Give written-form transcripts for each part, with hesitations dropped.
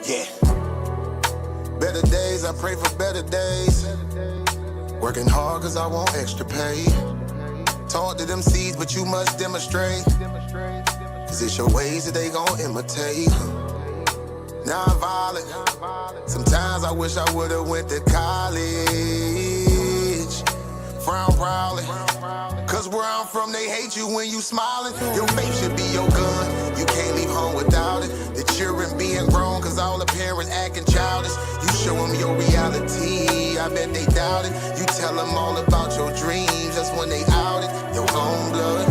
Yeah. Better days, I pray for better days. Working hard cause I want extra pay. Talk to them seeds, but you must demonstrate. Cause it's your ways that they gon' imitate. Non-violent. Sometimes I wish I would've went to college. Frown proudly. Cause where I'm from, they hate you when you smiling. Your faith should be your gun. You can't leave home without it. The children being grown cause all the parents acting childish. You show them your reality, I bet they doubt it. You tell them all about your dreams, that's when they out it. Your own blood.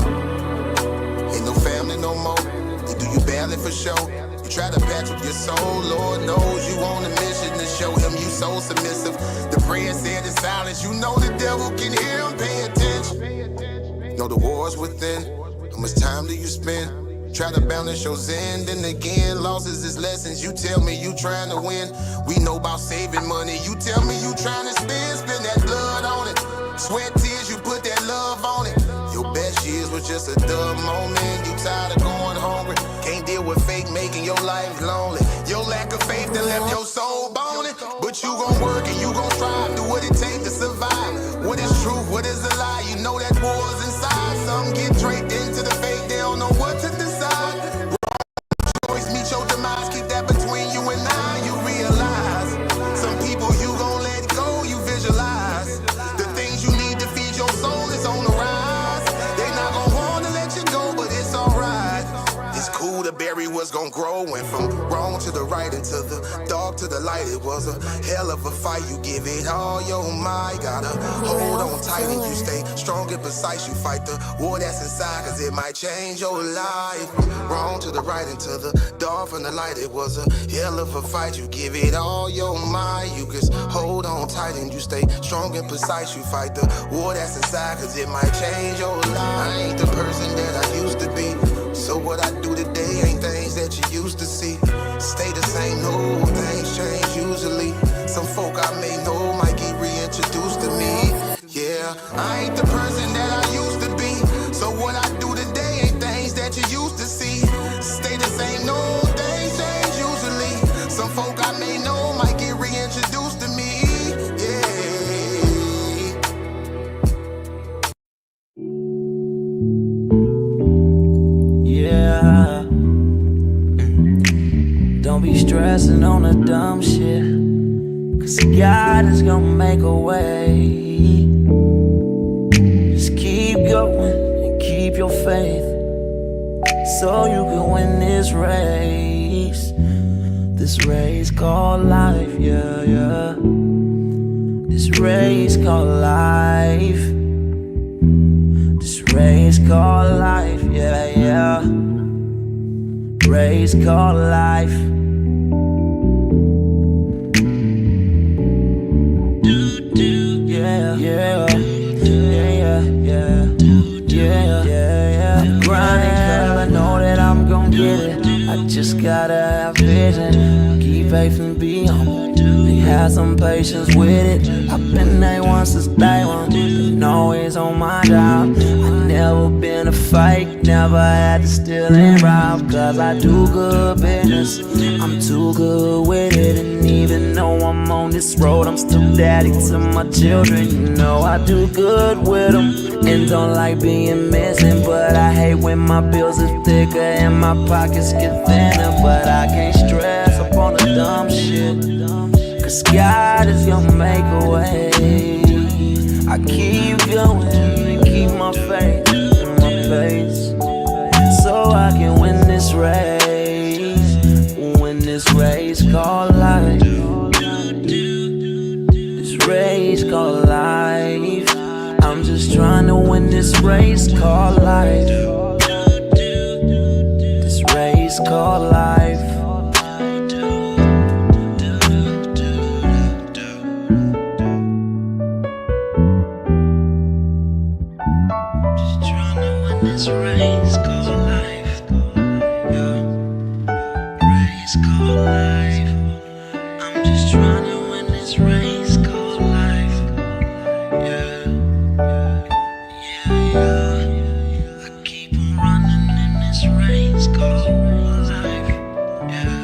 Ain't no family no more. They do you badly for show. You try to patch with your soul, Lord knows you on a mission to show him you so submissive. The prayer said in silence, you know the devil can hear him, pay attention. Know the war's within, how much time do you spend? Try to balance your zen, then again, losses is lessons. You tell me you trying to win, we know about saving money. You tell me you trying to spend that blood on it. Sweat, tears, you put that love on it. Your best years was just a dumb moment. You tired of going hungry, can't deal with fake making your life lonely. Your lack of faith that left your soul boning. But you gon' work and you gon' strive, do what it takes to survive. What is truth, what is a lie? You know that war's inside. Some get draped into the fake, they don't know what to decide. Choice meet your demise, keep that between you and I. You realize some people you gon' let go, you visualize. The things you need to feed your soul is on the rise. They not gon' wanna let you go, but it's alright. It's cool to bury what's gon' grow. Went from wrong to the right and to the dark to the light. It was a hell of a fight. You give it all your might. Gotta hold on tight and you stay strong and precise. You fight the war that's inside, cause it might change your life. From wrong to the right and to the dark from the light. It was a hell of a fight. You give it all your might. You just hold on tight and you stay strong and precise. You fight the war that's inside, cause it might change your life. I ain't the person that I used to be. So what I do today ain't things that you used to see. Stay the same, no things change usually. Some folk I may know might get reintroduced to me. Yeah, I ain't the person that I used to be. So what I do today ain't things that you used to see. Stay the same, no things change usually. Some folk I may know might get reintroduced to me. Don't be stressing on the dumb shit, cause God is gonna make a way. Just keep going and keep your faith, so you can win this race. This race called life, yeah, yeah. This race called life. This race called life, yeah, yeah. Race called life. Yeah, yeah, yeah, yeah, yeah, yeah. I'm grinding cause I know that I'm gon' get it. I just gotta have vision, keep faith and be humble. Have some patience with it. I've been A1 since day one, been always on my job. I never been a fake, never had to steal and rob. Cause I do good business, I'm too good with it. And even though I'm on this road, I'm still daddy to my children. You know I do good with them, and don't like being missing. But I hate when my bills are thicker and my pockets get thinner. But I can't stress up on the dumb shit, cause God is gonna make a way. I keep going and keep my faith in my pace, so I can win this race. Win this race called life. This race called life. I'm just trying to win this race called life. This race called life. This race called life, yeah. Race called life. I'm just trying to win this race called life, yeah, yeah, yeah. I keep on running in this race called life, yeah.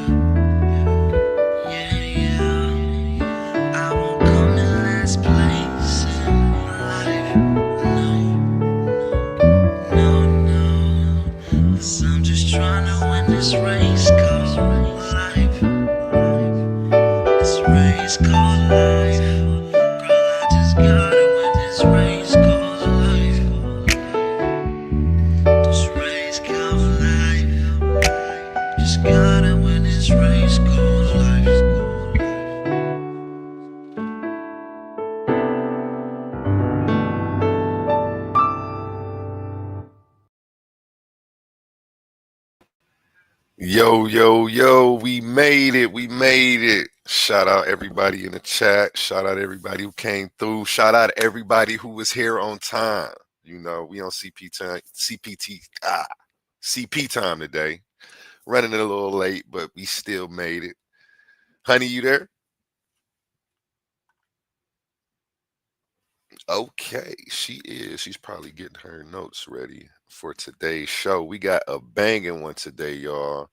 Yo, yo, yo, we made it. We made it. Shout out everybody in the chat. Shout out everybody who came through. Shout out everybody who was here on time. You know, we on CP time today. Running it a little late, but we still made it. Honey, you there? Okay, she is. She's probably getting her notes ready for today's show. We got a banging one today, y'all.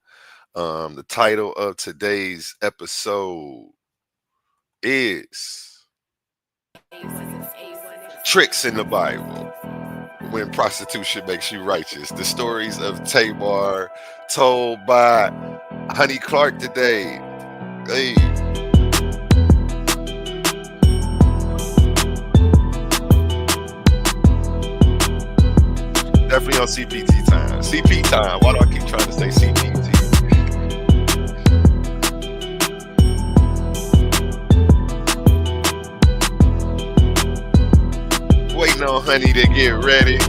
The title of today's episode is Tricks in the Bible When Prostitution Makes You Righteous. The stories of Tamar told by Honey Clark today. Hey. Definitely on CPT time. CP time. Why do I keep trying to say CPT? Waiting on Honey to get ready.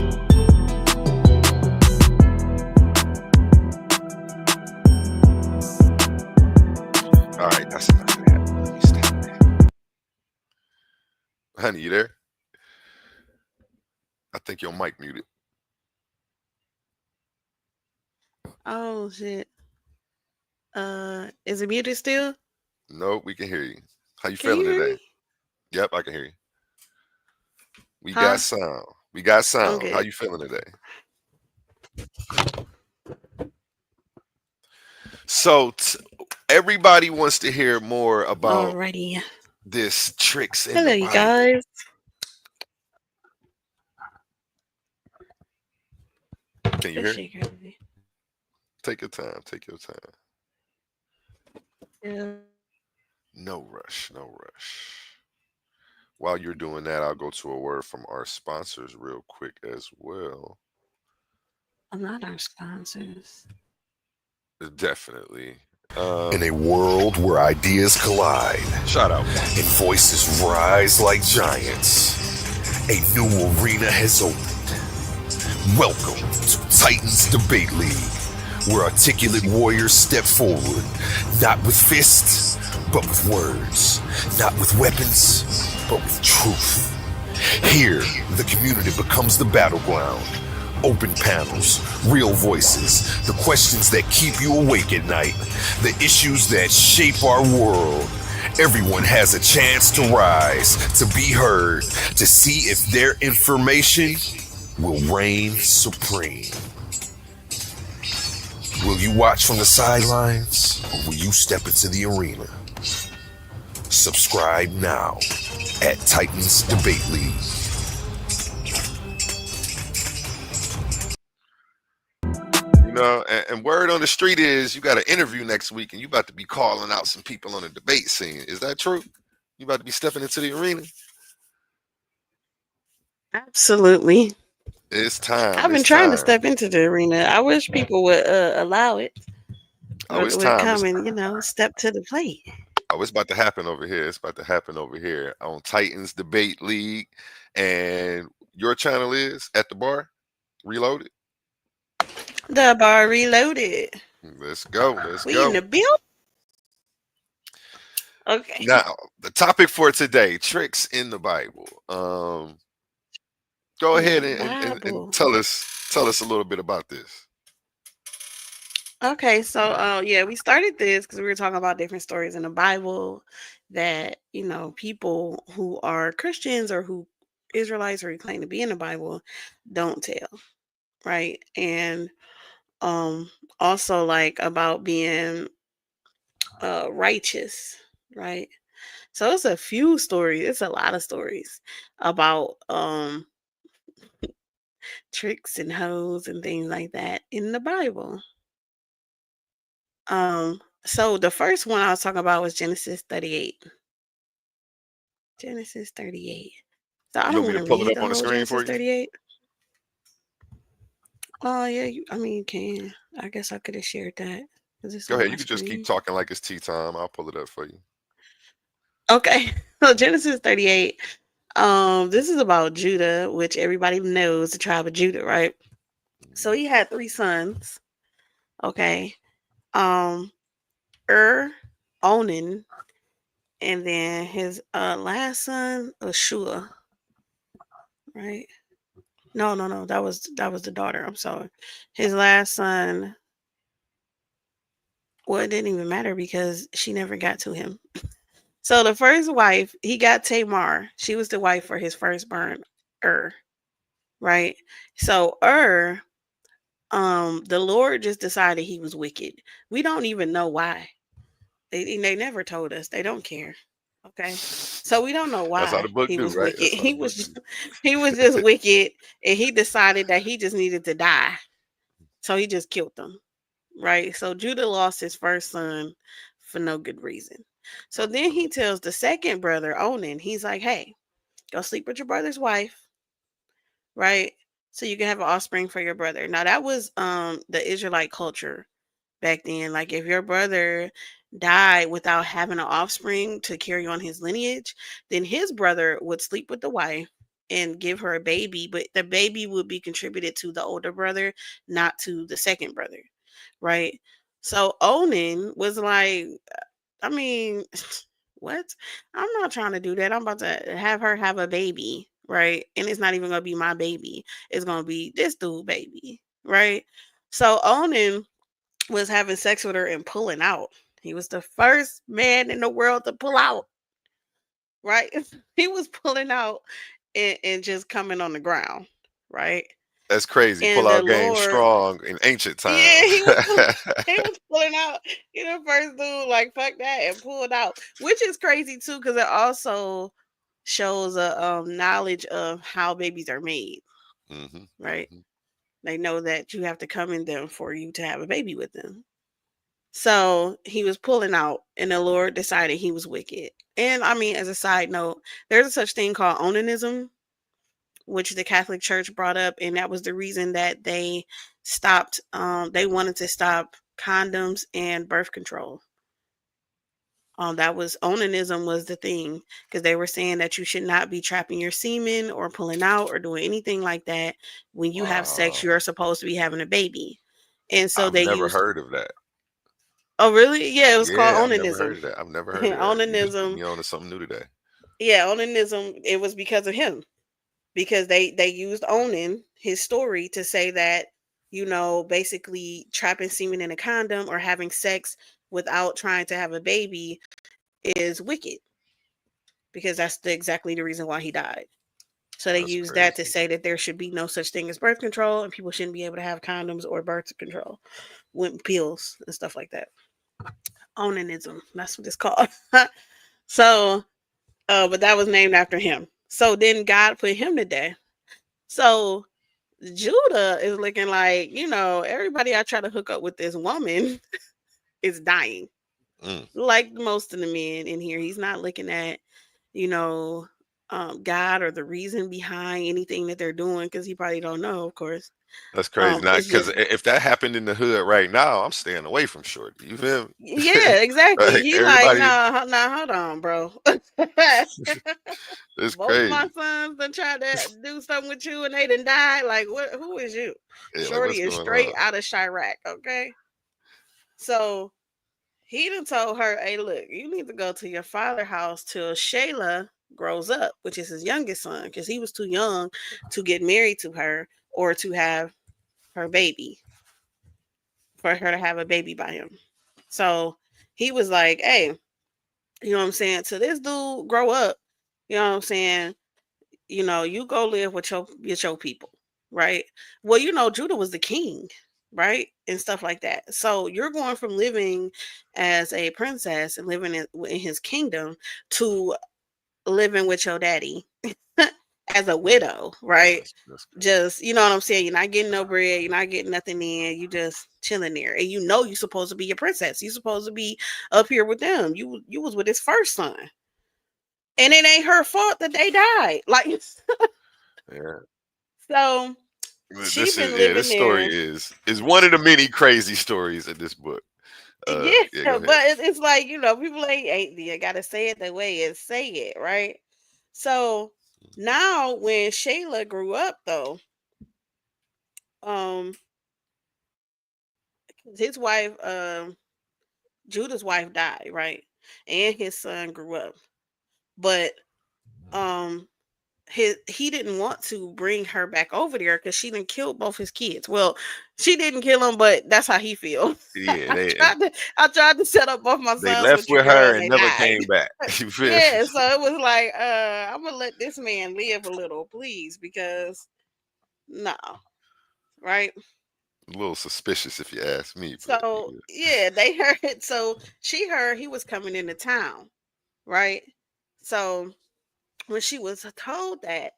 All right, that's enough of that. Let me stop there. Honey, you there? I think your mic muted. Oh shit. Is it muted still? Nope, we can hear you. How you Can feeling you hear today? me? Yep, I can hear you. We Huh? got sound. We got sound. How Okay. you feeling today? So everybody wants to hear more about Alrighty. this tricks in Hello, the you Bible. guys. Can you This hear? shit crazy. Take your time. Take your time. Yeah. No rush. No rush. While you're doing that, I'll go to a word from our sponsors real quick as well. I'm not our sponsors. Definitely. In a world where ideas collide Shout out. and voices rise like giants, a new arena has opened. Welcome to Titans Debate League, where articulate warriors step forward, not with fists, but with words, not with weapons, but with truth. Here, the community becomes the battleground. Open panels, real voices, the questions that keep you awake at night, the issues that shape our world. Everyone has a chance to rise, to be heard, to see if their information will reign supreme. Will you watch from the sidelines, or will you step into the arena? Subscribe now at Titans Debate League. You know, and word on the street is you got an interview next week and you about to be calling out some people on the debate scene. Is that true? You about to be stepping into the arena? Absolutely. It's time. I've been It's trying time. to step into the arena. I wish people would allow it. Oh, it's would time. come and, step to the plate. Oh, it's about to happen over here. It's about to happen over here on Titans Debate League. And your channel is At the Bar Reloaded. The bar reloaded. Let's go. Let's We go. in the build. Okay. Now, the topic for today, tricks in the Bible. Go ahead and tell us a little bit about this. Okay, so we started this because we were talking about different stories in the Bible that people who are Christians or who Israelites or who claim to be in the Bible don't tell, right? And also like about being righteous, right? So it's a few stories. It's a lot of stories about tricks and hoes and things like that in the Bible. So the first one I was talking about was Genesis 38. Genesis 38. So I You don't want me want to to pull it read up the on the whole screen for Genesis you? 38. Oh yeah, you can. I guess I could have shared that. Go ahead. You can just keep talking like it's tea time. I'll pull it up for you. Okay. So Genesis 38. This is about Judah, which everybody knows, the tribe of Judah, right? So he had 3 sons. Okay. Onan, and then his last son, Ashua, right? No, that was the daughter. I'm sorry. His last son, well, it didn't even matter because she never got to him. So the first wife, he got Tamar. She was the wife for his firstborn, right? So the Lord just decided he was wicked. We don't even know why. They never told us. They don't care. Okay. So we don't know That's how why the book he do, was right? wicked. That's how the He book was do. he was just wicked, and he decided that he just needed to die. So he just killed them. Right? So Judah lost his first son for no good reason. So then he tells the second brother, Onan, he's like, "Hey, go sleep with your brother's wife, right? So you can have an offspring for your brother." Now that was the Israelite culture back then. Like if your brother died without having an offspring to carry on his lineage, then his brother would sleep with the wife and give her a baby, but the baby would be contributed to the older brother, not to the second brother, right? So Onan was like, I mean, what? I'm not trying to do that. I'm about to have her have a baby, right? And it's not even gonna be my baby. It's gonna be this dude baby, right? So Onan was having sex with her and pulling out. He was the first man in the world to pull out, right? He was pulling out and just coming on the ground, right? That's crazy. And Pull the out game Lord, strong in ancient yeah, times. he was pulling out. You know, first dude like fuck that and pulled out, which is crazy too, because it also shows a knowledge of how babies are made, hmm right? hmm They know that you have to come in them for you to have a baby with them. So he was pulling out, and the Lord decided he was wicked. And I mean, as a side note, there's a such thing called onanism, which the Catholic Church brought up, and that was the reason that they stopped. They wanted to stop condoms and birth control. That was onanism was the thing because they were saying that you should not be trapping your semen or pulling out or doing anything like that. When you have sex, Wow. you're supposed to be having a baby, and so I've they never used. heard of that. Oh, really? Yeah, it was called Yeah, I've never onanism. heard of that. I've never heard of that. You just put Onanism, me on to something new today. yeah, onanism. It was because of him, because they used Onan his story to say that, basically trapping semen in a condom or having sex without trying to have a baby is wicked, because that's exactly the reason why he died. So they That's used that to crazy. say that there should be no such thing as birth control, and people shouldn't be able to have condoms or birth control with pills and stuff like that. Onanism, that's what it's called. So but that was named after him. So then God put him to death. So Judah is looking like, everybody I try to hook up with this woman is dying. Mm, Like most of the men in here, he's not looking at, you know, God or the reason behind anything that they're doing, because he probably don't know, of course. that's crazy. Not It's because just, if that happened in the hood right now, I'm staying away from Shorty. You feel me? yeah, exactly. Like He like, everybody, nah, hold on, bro. it's Both of my crazy. sons done tried to do something with you and they done died. Like, what? Who is you? Yeah, like Shorty what's is going straight on? out of Chirac. Okay, so he done told her, "Hey, look, you need to go to your father's house till Shayla grows up," which is his youngest son, because he was too young to get married to her or to have her baby, for her to have a baby by him. So he was like, "Hey, you know what I'm saying? To this dude grow up, you know what I'm saying? You go live with your people, right? Well, Judah was the king, right? And stuff like that. So you're going from living as a princess and living in his kingdom to living with your daddy as a widow, right? That's crazy. Just, you know what I'm saying? You're not getting no bread, you're not getting nothing in, you just chilling there. And you're supposed to be a princess. You're supposed to be up here with them. You was with his first son. And it ain't her fault that they died. Like, Yeah. so she This been is yeah. This living story there. is one of the many crazy stories in this book. Yeah, Yeah. Go ahead. but it's like, people ain't you gotta say it the way it say it, right? So now when Shayla grew up though, um his wife Judah's wife died, right? And his son grew up. But um he didn't want to bring her back over there because she didn't kill both his kids. Well, she didn't kill him, but that's how he feels. Yeah, I tried to set up both my they sons left with your with girl her and and they never died. came back. You feel me? Yeah, so it was like, I'm gonna let this man live a little, please, because no, right? A little suspicious if you ask me, but So yeah, they heard. So she heard he was coming into town, right? So when she was told that,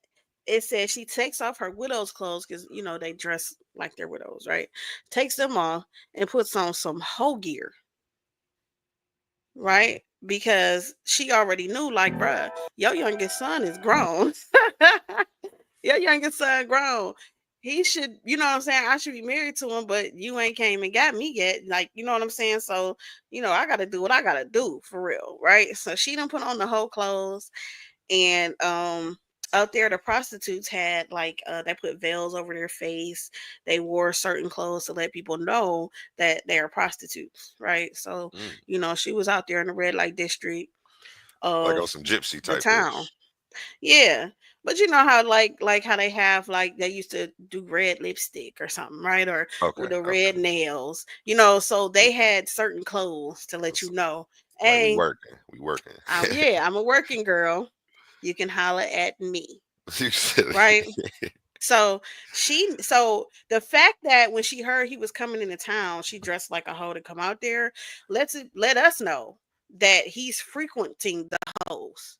it said she takes off her widow's clothes because they dress like they're widows, right? Takes them off and puts on some hoe gear, right? Because she already knew, like, bruh, your youngest son is grown. Your youngest son grown. He should, you know what I'm saying? I should be married to him, but you ain't came and got me yet. Like, you know what I'm saying? So, I gotta do what I gotta do for real, right? So she done put on the whole clothes, and out there the prostitutes had, like, they put veils over their face. They wore certain clothes to let people know that they are prostitutes, right? So she was out there in the red light district like on of some gypsy the type town. ish. Yeah. But you know how, like how they have, like, they used to do red lipstick or something, right? Or Okay, with the okay. red nails, so they had certain clothes to let you know, Like we hey, working, we working. I'm a working girl. You can holler at me, You said right? So the fact that when she heard he was coming into town, she dressed like a hoe to come out there, let us know that he's frequenting the hoes.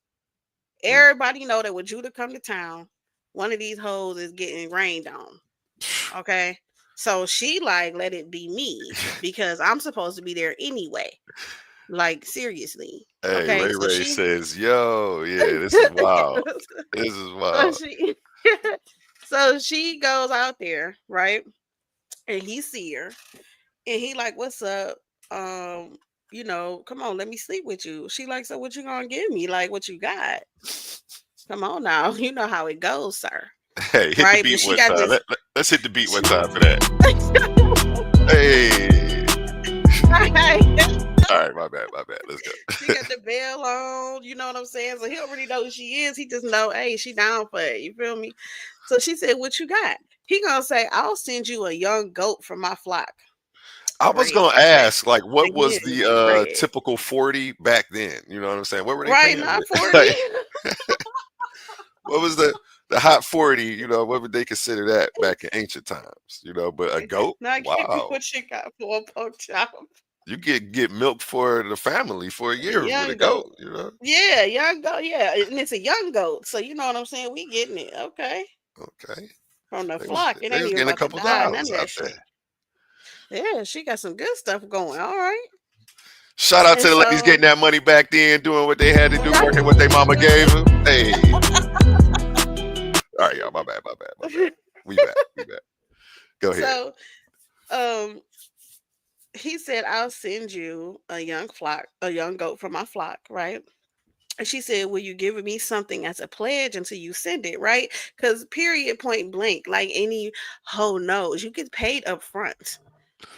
Mm. Everybody know that when Judah come to town, one of these hoes is getting rained on. Okay. So she, like, let it be me because I'm supposed to be there anyway. Like, seriously. Hey, Okay. Ray So Ray she says, "Yo, yeah, this is wild. This is so wild." she so she goes out there, right? And he see her and he like, what's up? Um, come on, let me sleep with you. She like, so what you gonna give me? Like, what you got? Come on now. You know how it goes, sir. Hey, hit the Right? But beat she one got time. this. Let's hit the beat one time for that. Hey. All right, my bad, my bad. Let's She go. got the bell on, you know what I'm saying? So he already know who she is. He just know, hey, she down for it. You feel me? So she said, what you got? He gonna say, I'll send you a young goat from my flock. I was Red. gonna Red. ask, like, what was Again, the red. typical 40 back then? You know what I'm saying? What were they Right, paying not with? 40. Like, what was the hot 40? What would they consider that back in ancient times? But a goat? Now give me Wow. what you got for a pork chop. You get milk for the family for a A year with a young goat, goat. you know? Yeah, young goat. Yeah, and it's a young goat. So you know what I'm saying? We getting it. Okay. Okay. From the They was flock. It they ain't was even getting a about to couple die. None dollars of that out shit. there. Yeah, she got some good stuff going. All right. Shout out And to the ladies so getting that money back then, doing what they had to do, working what their mama gave them. Hey. All right, y'all. My bad, my bad, my bad. We back. We back. Go ahead. so he said, I'll send you a young goat from my flock, right? And she said, will you give me something as a pledge until you send it, right? Because period, point blank, like any hoe knows, you get paid up front.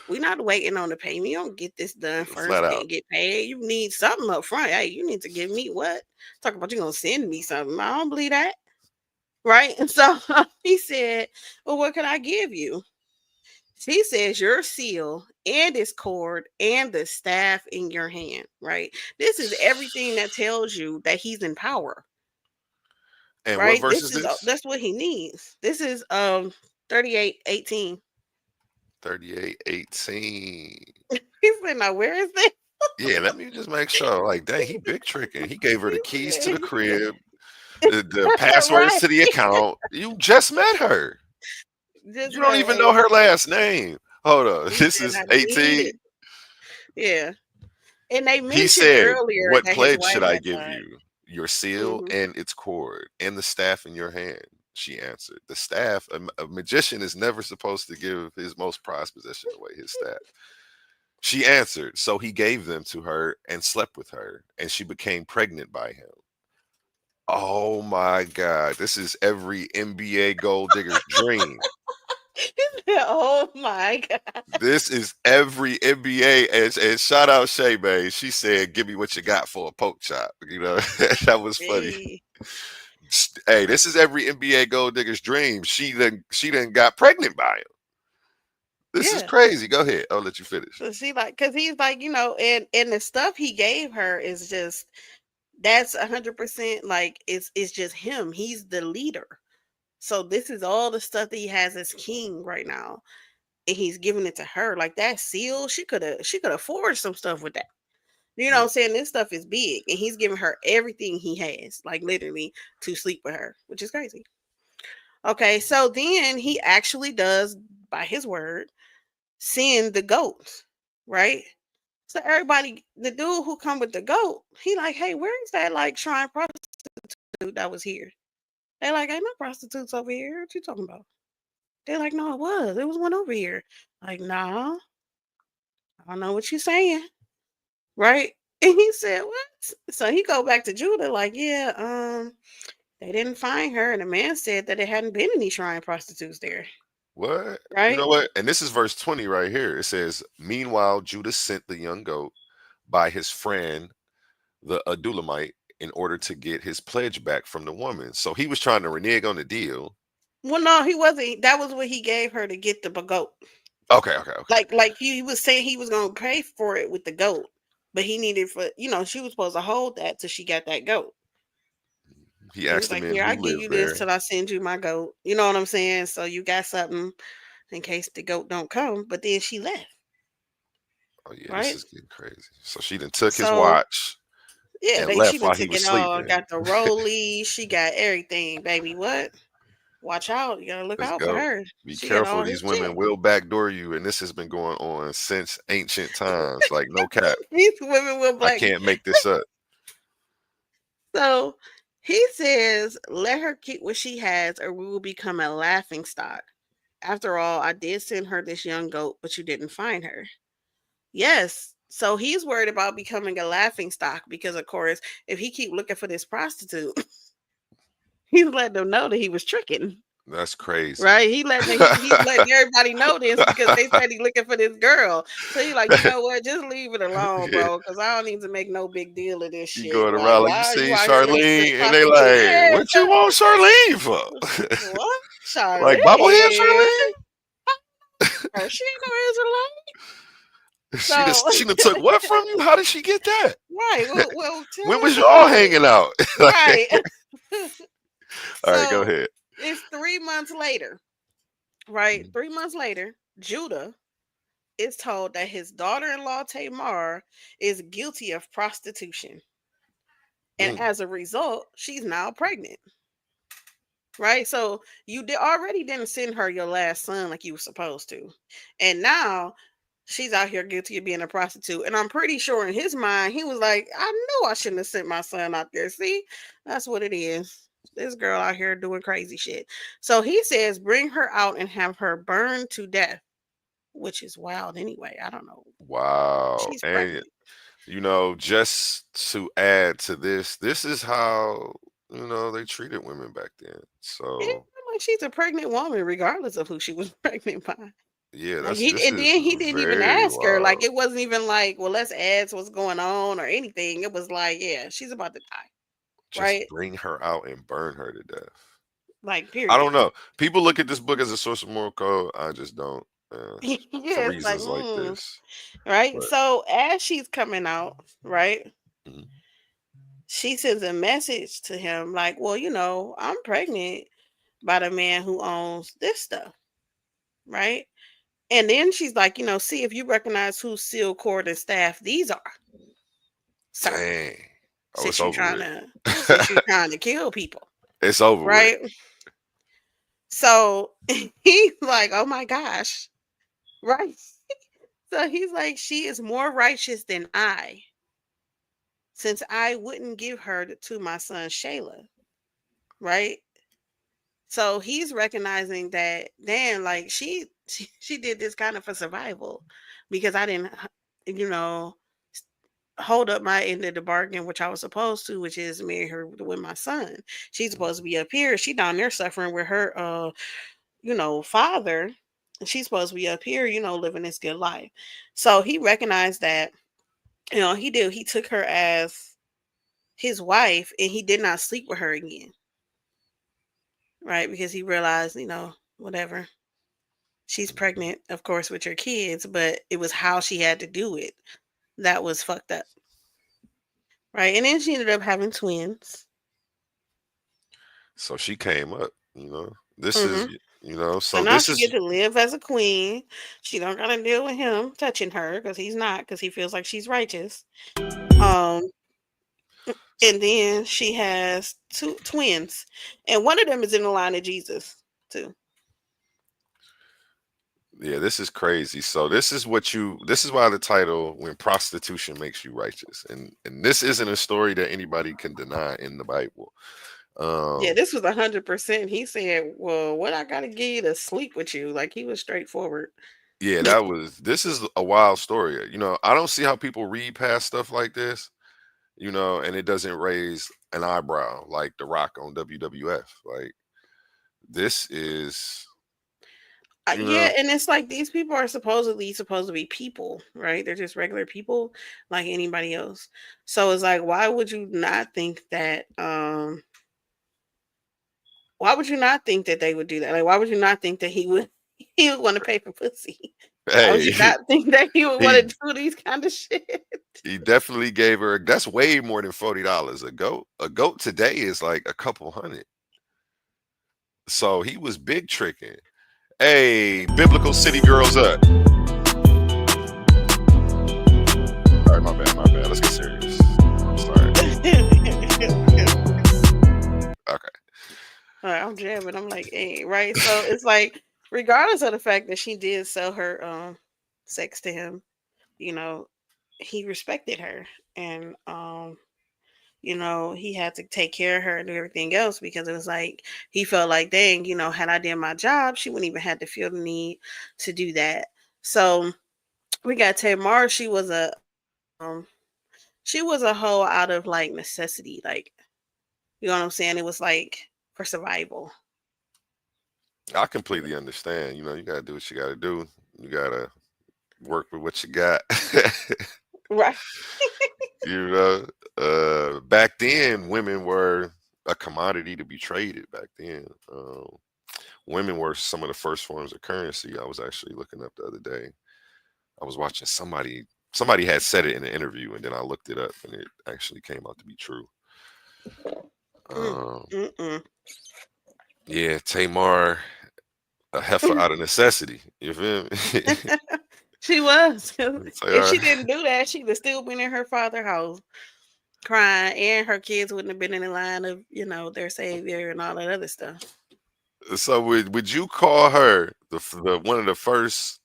We're not waiting on the payment. You don't get this done Flat first, out. then get paid. You need something up front. Hey, you need to give me what? Talk about you gonna send me something. I don't believe that. Right. And so he said, well, what can I give you? She says your seal and its cord and the staff in your hand, right? This is everything that tells you that he's in power, And what right? verse is this? That's what he needs. This is 38:18. 38:18. He said, now where is this? Yeah, let me just make sure. Like, dang, he big tricking. He gave her the keys to the He crib, the said, passwords right. to the account. You just met her. Just You don't met even her. know her last name. Hold on. He This said, is I need 18. it. Yeah. And they He mentioned said, earlier "What that his pledge wife should I had give died. you? Your seal Hmm. and its cord, and the staff in your hand." She answered, "The staff. A magician is never supposed to give his most prized possession away, his staff." She answered, "So he gave them to her and slept with her, and she became pregnant by him." Oh my God. This is every NBA gold digger's dream. Oh my god. This is every NBA, and shout out Shay May. She said, "Give me what you got for a poke chop." You know, that was funny. Hey. Hey, this is every NBA gold digger's dream. She done got pregnant by him. This is Yeah. crazy. Go ahead. I'll let you finish. So she like, cause he's like, and the stuff he gave her is just that's 100% like it's just him. He's the leader. So this is all the stuff that he has as king right now. And he's giving it to her. Like that seal, she could have forged some stuff with that. You know what I'm saying? This stuff is big. And he's giving her everything he has, like literally, to sleep with her, which is crazy. Okay, so then he actually does, by his word, send the goat, right? So everybody, the dude who come with the goat, he like, hey, where is that like shrine prostitute that was here? They like, ain't no prostitutes over here. What you talking about? They're like, no, it was. It was one over here. Like, nah, I don't know what you saying, right? And he said, what? So he go back to Judah, like, yeah, they didn't find her, and the man said that there hadn't been any shrine prostitutes there, What? You right? know what? And this is verse 20 right here. It says, "Meanwhile, Judah sent the young goat by his friend, the Adulamite, in order to get his pledge back from the woman." So he was trying to renege on the deal. Well, no, he wasn't. That was what he gave her to get the goat. Okay, okay, okay. Like he was saying he was gonna pay for it with the goat, but he needed for she was supposed to hold that till she got that goat. He He was asked the like, men "Here, I who give lived you this there. till I send you my goat." You know what I'm saying? So you got something in case the goat don't come. But then she left, Oh yeah, this right? is getting crazy. So she then took his So watch yeah, and she left done while he took was it all, sleeping. got the rollie, she got everything, baby. What? Watch out! You gotta look Let's out for go. her. Be She got careful. all his These women shit. will backdoor you, and this has been going on since ancient times. Like no cap. These women with I black. can't make this up. So he says, let her keep what she has, or we will become a laughing stock. After all, I did send her this young goat, but you didn't find her. Yes. So he's worried about becoming a laughing stock because, of course, if he keep looking for this prostitute, he's letting them know that he was tricking. That's crazy. Right? He's letting everybody know this because they said he's looking for this girl. So he's like, you know what? Just leave it alone, Yeah, bro. Because I don't need to make no big deal of this you shit. going Like, around like you why are you see out here looking for this Charlene, and they prostitute? like, Yeah. "What you want Charlene for?" What? Like bobblehead Charlene? Charlene. Oh, she ain't no She Israelite. So, just she done took what from you? How did she get that? right. Well, tell When us was y'all about it. hanging out? Right. All right, go So ahead. it's 3 months later, right? 3 months later, Judah is told that his daughter-in-law Tamar is guilty of prostitution, and Mm, as a result, she's now pregnant. Right, so already didn't send her your last son like you were supposed to, and now she's out here guilty of being a prostitute. And I'm pretty sure in his mind he was like, I know I shouldn't have sent my son out there. See, that's what it is. This girl out here doing crazy shit. So he says, bring her out and have her burned to death, which is wild anyway. I don't know. wow. She's And pregnant. just to add to this, this is how they treated women back then. Yeah, So like she's a pregnant woman, regardless of who she was pregnant by. yeah, Like this and is then he didn't even very ask her. Like wild. it wasn't even like, well, let's ask what's going on or anything. It was like, yeah, she's about to die, Just right? bring her out and burn her to death. Like, I don't period. know. People look at this book as a source of moral code. I just don't. Yeah, For it's like, reasons like this. right. But So as she's coming out, right, mhm. she sends a message to him like, well, I'm pregnant by the man who owns this stuff, right? And then she's like, see if you recognize whose seal cord and staff these are, sir. Dang. Oh, it's Since you over trying with. to, since you trying to kill people, It's over with. right? So he's like, oh my gosh, right? So he's like, she is more righteous than I, since I wouldn't give her to my son Shayla, right? So he's recognizing that, damn, like she did this kind of for survival because I didn't, you know, s- hold up my end of the bargain, which I was supposed to, which is marry her with my son. She's supposed to be up here. She down there suffering with her, father. And she's supposed to be up here, living this good life. So he recognized that, he did. He took her as his wife and he did not sleep with her again. Right? Because he realized, whatever. She's pregnant, of course, with your kids, but it was how she had to do it that was fucked up. Right? And then she ended up having twins. So she came up, This hmm is, So so now this she is get to live as a queen. She don't gotta deal with him touching her because he's not, because he feels like she's righteous. Um, and then she has two twins, and one of them is in the line of Jesus too. yeah, this is crazy. So this is why the title when prostitution makes you righteous. And this isn't a story that anybody can deny in the Bible. Yeah, Um this was 100%. He said, "Well, what I gotta give you to sleep with you?" Like he was straightforward. yeah, this is a wild story. I don't see how people read past stuff like this, and it doesn't raise an eyebrow like The Rock on WWF. Like this is, you Yeah, know, and it's like these people are supposedly supposed to be people, right? They're just regular people like anybody else. So it's like, why would you not think that? Why would you not think that they would do that? Like, why would you not think that he would he would want to pay for pussy? Why would hey, you not think that he would want he to do these kind of shit? he definitely gave her. That's way more than $40 a goat. A goat today is like a couple hundred. So he was big tricking. Hey, biblical city girls up. All right, my bad, my bad. Let's get serious. Sorry. Okay. I'm jamming. I'm like, hey, right. So it's like, regardless of the fact that she did sell her sex to him, you know, he respected her, and he had to take care of her and do everything else because it was like he felt like, dang, had I done my job, she wouldn't even have to feel the need to do that. So we got Tamar. Um she was a hoe out of like necessity, like, you know what I'm saying? It was like for survival. I completely understand. You got to do what you got to do. You got to work with what you got. Right. you know, back then, women were a commodity to be traded. Back then, women were some of the first forms of currency. I was actually looking up the other day. I was watching somebody had said it in an interview, and then I looked it up, and it actually came out to be true. Mm, Um, mm-mm. yeah, Tamar, a heifer out of necessity. You feel me? She was. If Tamar, she didn't do that, she'd have still been in her father's house crying, and her kids wouldn't have been in the line of, their savior and all that other stuff. so would you call her the one of the first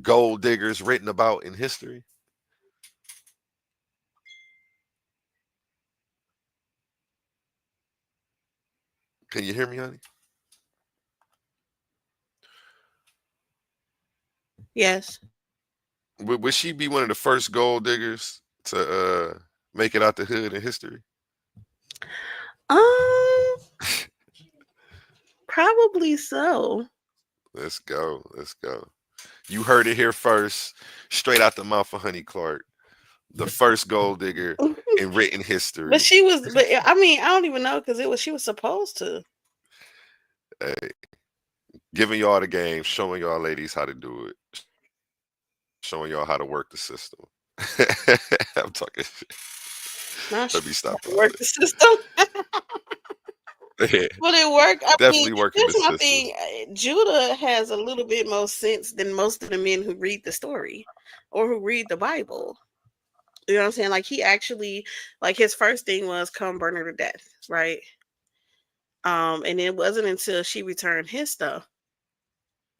gold diggers written about in history? Can you hear me, honey? Yes. Would she be one of the first gold diggers to make it out the hood in history? Um, Probably so. Let's go. Let's go. You heard it here first, straight out the mouth of Honey Clark, the first gold digger in written But history. she was, but I mean, I don't even know because she was supposed to. Hey, giving y'all the game, showing y'all ladies how to do it, showing y'all how to work the system. I'm talking shit. Now Let she me stop all worked the system. that. But it worked. I mean, Definitely working the here's my system. thing. Judah has a little bit more sense than most of the men who read the story or who read the Bible. You know what I'm saying? Like he actually, like his first thing was come burn her to death, right? And it wasn't until she returned his stuff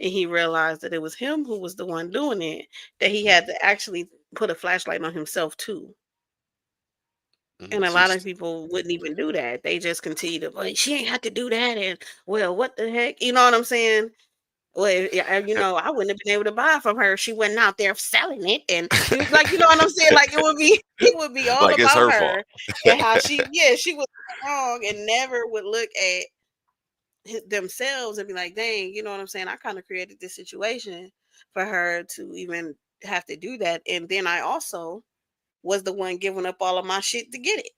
and he realized that it was him who was the one doing it that he had to actually put a flashlight on himself too. And a See, lot of people wouldn't even do that. They just continue to, well, she ain't have to do that. And well, what the heck? You know what I'm saying? Well, yeah, I wouldn't have been able to buy from her if she wasn't out there selling it. And he was like, you know what I'm saying? Like it would be all like it's about her fault. her and how she was wrong and never would look at themselves and be like, dang, you know what I'm saying? I kind of created this situation for her to even have to do that. And then I also was the one giving up all of my shit to get it.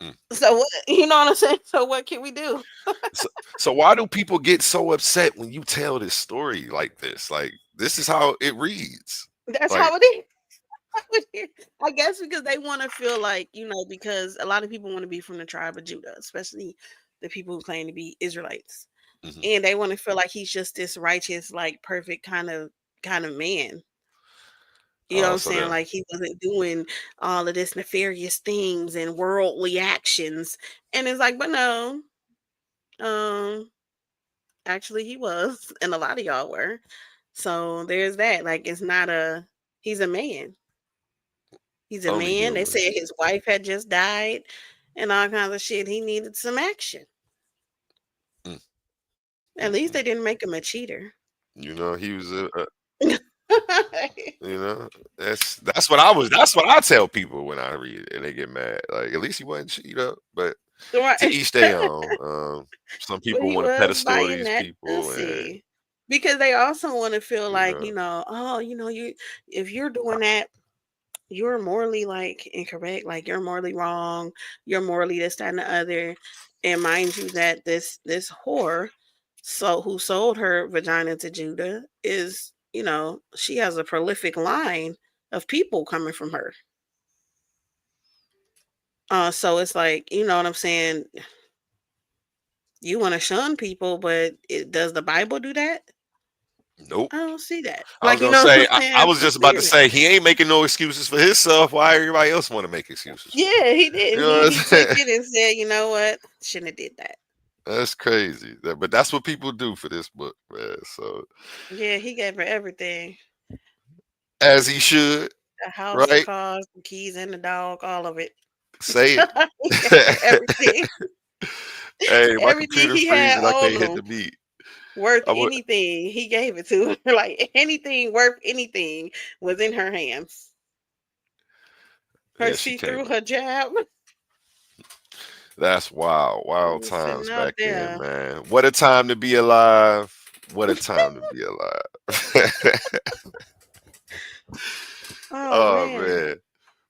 Mm. So what, you know what I'm saying? So what can we do? So, so why do people get so upset when you tell this story like this? Like this is how it reads. That's Like how it is. I guess because they want to feel like, because a lot of people want to be from the tribe of Judah, especially the people who claim to be Israelites. mhm. And they want to feel like he's just this righteous, like perfect kind of man. You know what I'm So saying? that Like he wasn't doing all of this nefarious things and worldly actions. And it's like, but no, um, actually he was, and a lot of y'all were. So there's that. Like it's not he's a man. He's a only man. They human. said his wife had just died and all kinds of shit. He needed some action. Mm, At mm, least mm. they didn't make him a cheater. He was that's what I was. That's what I tell people when I read it and they get mad. Like at least he wasn't cheat up, but to Right. each their own. Some But people he want to was pedestal buying these that people, and pussy because they also want to feel you like, know, oh, you if you're doing that, you're morally like incorrect, like you're morally wrong, you're morally this, that, and the other. And mind you, that this whore, who sold her vagina to Judah, is she has a prolific line of people coming from her. So it's like, you know what I'm saying? You want to shun people, but does the Bible do that? nope. I don't see that. I was Like, you gonna know what say, I'm I saying? was So just about to serious. say he ain't making no excuses for himself. Why everybody else want to make excuses for him? Yeah, he You did. know He what I'm he took saying? it and said, you know what? Shouldn't have did that. That's crazy. But that's what people do for this book, man. So Yeah, he gave her everything. as he should, The house, the right? cars, the keys, and the dog, all of it. Say it. He gave her everything. Hey, my Everything computer he had freezing. I on can't hit the him, beat. worth I would. anything, he gave it to her. Like anything worth anything was in her hands. Her Yeah, she see came. through her jab. That's wild. He Wild was sitting times out back then, there. man. What a time to be alive. What a time to be alive. Oh Oh man. man.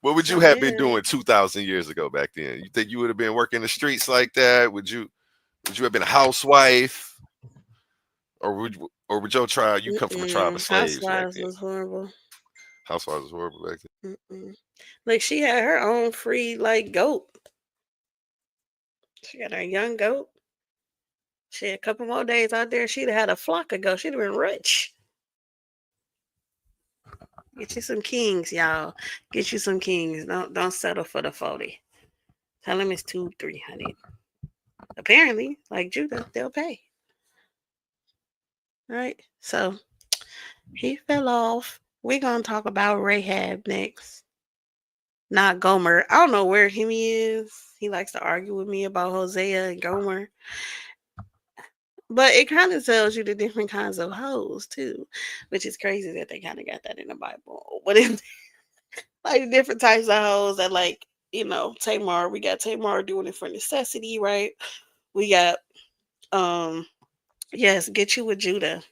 What would you So have been yeah. doing 2,000 years ago back then? You think you would have been working the streets like that? Would you have been a housewife? Or would your tribe you come from a tribe of Mm-mm. slaves back Housewives then? was horrible. Housewives was horrible back Mm-mm. Like she had her own free like goat. She got her young goat. She had a couple more days out there. She'd have had a flock of goats. She'd have been rich. Get you some kings, y'all. Get you some kings. Don't settle for the 40. Tell them it's 200-300. Apparently, like Judah, they'll pay. Right? So he fell off. We're gonna talk about Rahab next. Not Gomer. I don't know where him he is. He likes to argue with me about Hosea and Gomer. But it kind of tells you the different kinds of hoes too, which is crazy that they kind of got that in the Bible. But it's like different types of hoes that like, Tamar. We got Tamar doing it for necessity, right? We got yes, get you with Judah.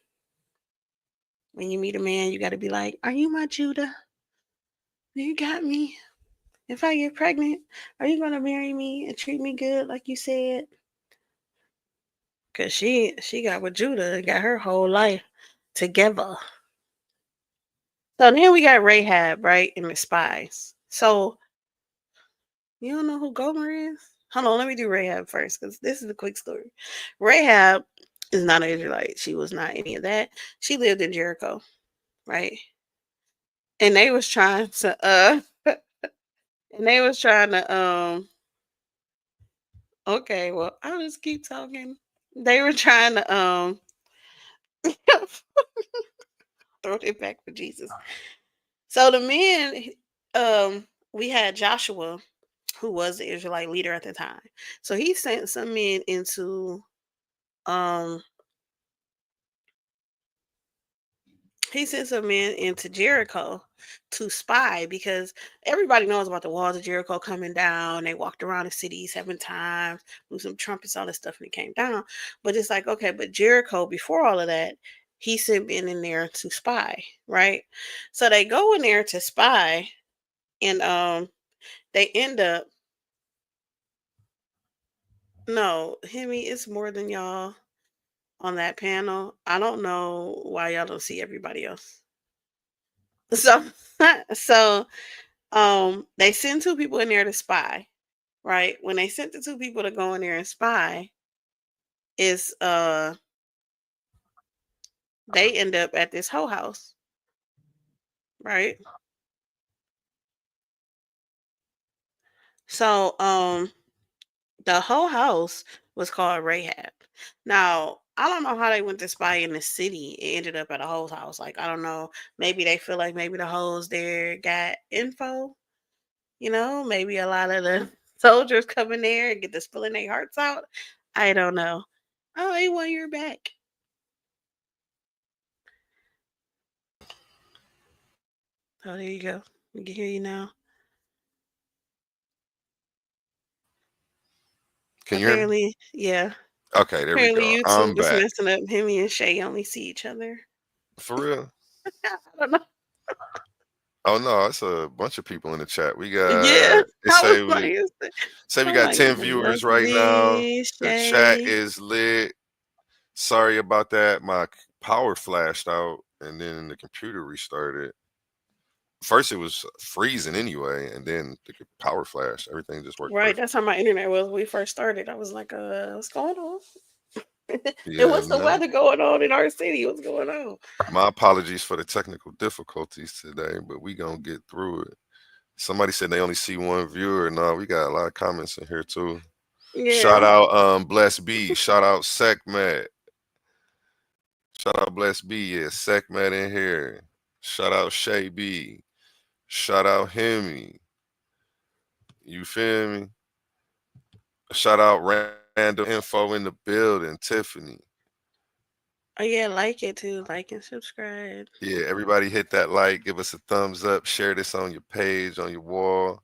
When you meet a man, you gotta be like, are you my Judah? You got me. If I get pregnant, are you gonna marry me and treat me good like you said? Cause she got with Judah and got her whole life together. So then we got Rahab, right, and the spies. So you don't know who Gomer is? Hold on, let me do Rahab first, because this is a quick story. Rahab is not an Israelite. She was not any of that. She lived in Jericho, right? And they was trying to and they was trying to okay, well, I'll just keep talking. They were trying to throw it back for Jesus. So the men, we had Joshua, who was the Israelite leader at the time. So he sent some men into um he sent some men into Jericho to spy because everybody knows about the walls of Jericho coming down. They walked around the city 7 times, blew some trumpets, all this stuff, and it came down. But it's like, okay, but Jericho, before all of that, he sent men in there to spy, right? So they go in there to spy, and they end up no, Hemi, it's more than y'all on that panel. I don't know why y'all don't see everybody else. So so they send 2 people in there to spy, right? When they sent the 2 people to go in there and spy, is they end up at this whole house, right? So the whole house was called Rahab. Now, I don't know how they went to spy in the city. It ended up at a hoe's house. Like, I don't know. Maybe they feel like maybe the hoes there got info. Maybe a lot of the soldiers come in there and get to spilling their hearts out. I don't know. Oh, A1, you're back. Oh, there you go. We can hear you now. Can you hear me? Apparently, yeah. Okay, there we Apparently, go. I'm YouTube is back. messing up. Him and Shay only see each other. For real? I don't know. Oh no, it's a bunch of people in the chat. We Yeah, got it I was say like, we say we I'm got like, 10 it viewers must right now. be The chat Shay. is lit. Sorry about that. My power flashed out and then the computer restarted. First it was freezing anyway, and then the power flashed. Everything just worked Right, perfect. that's how my internet was when we first started. I was like, what's going on? And Yeah, what's the no. weather going on in our city? What's going on? My apologies for the technical difficulties today, but we gonna get through it. Somebody said they only see one viewer. No, we got a lot of comments in here too. Shout Yeah. out Bless B. Shout out Sekmat. Shout out Bless B. Yeah, Sekmat in here. Shout out Shay B. Shout out Hemi. You feel me? Shout out Random Info in the building, Tiffany. Oh yeah, like it too. Like and subscribe. Yeah, everybody hit that like, give us a thumbs up, share this on your page, on your wall.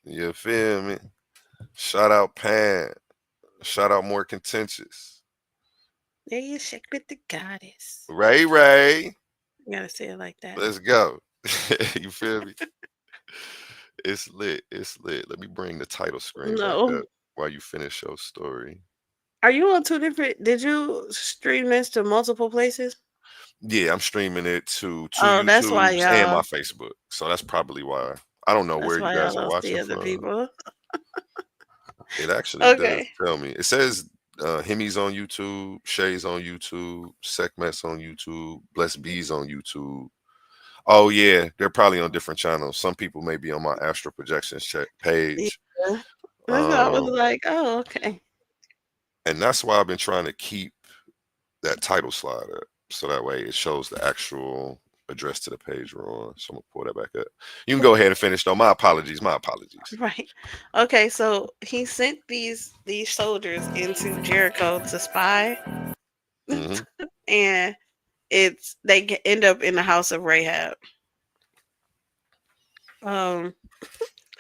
You feel me? Shout out Pan. Shout out More Contentious. There you check with the goddess. Ray Ray. You gotta say it like that. Let's go. You feel me? It's lit. It's lit. Let me bring the title screen back No. up while you finish your story. Are you on 2 different? Did you stream this to multiple places? Yeah, I'm streaming it to two Oh, that's why YouTubes and my y'all. Facebook. So that's probably why. I don't know That's where you why y'all guys are don't see watching other from. people. It actually does Okay. tell me. It says Hemi's on YouTube, Shay's on YouTube, Sekmet's on YouTube, Bless B's on YouTube. Oh yeah, they're probably on different channels. Some people may be on my Astral Projections page. Yeah. That's why I was Um, like, oh, okay. and that's why I've been trying to keep that title slide up. So that way it shows the actual address to the page we're on. So I'm gonna pull that back up. You can go ahead and finish though. My apologies. My apologies. Right. Okay, so he sent these soldiers into Jericho to spy, hmm and they end up in the house of Rahab. Um,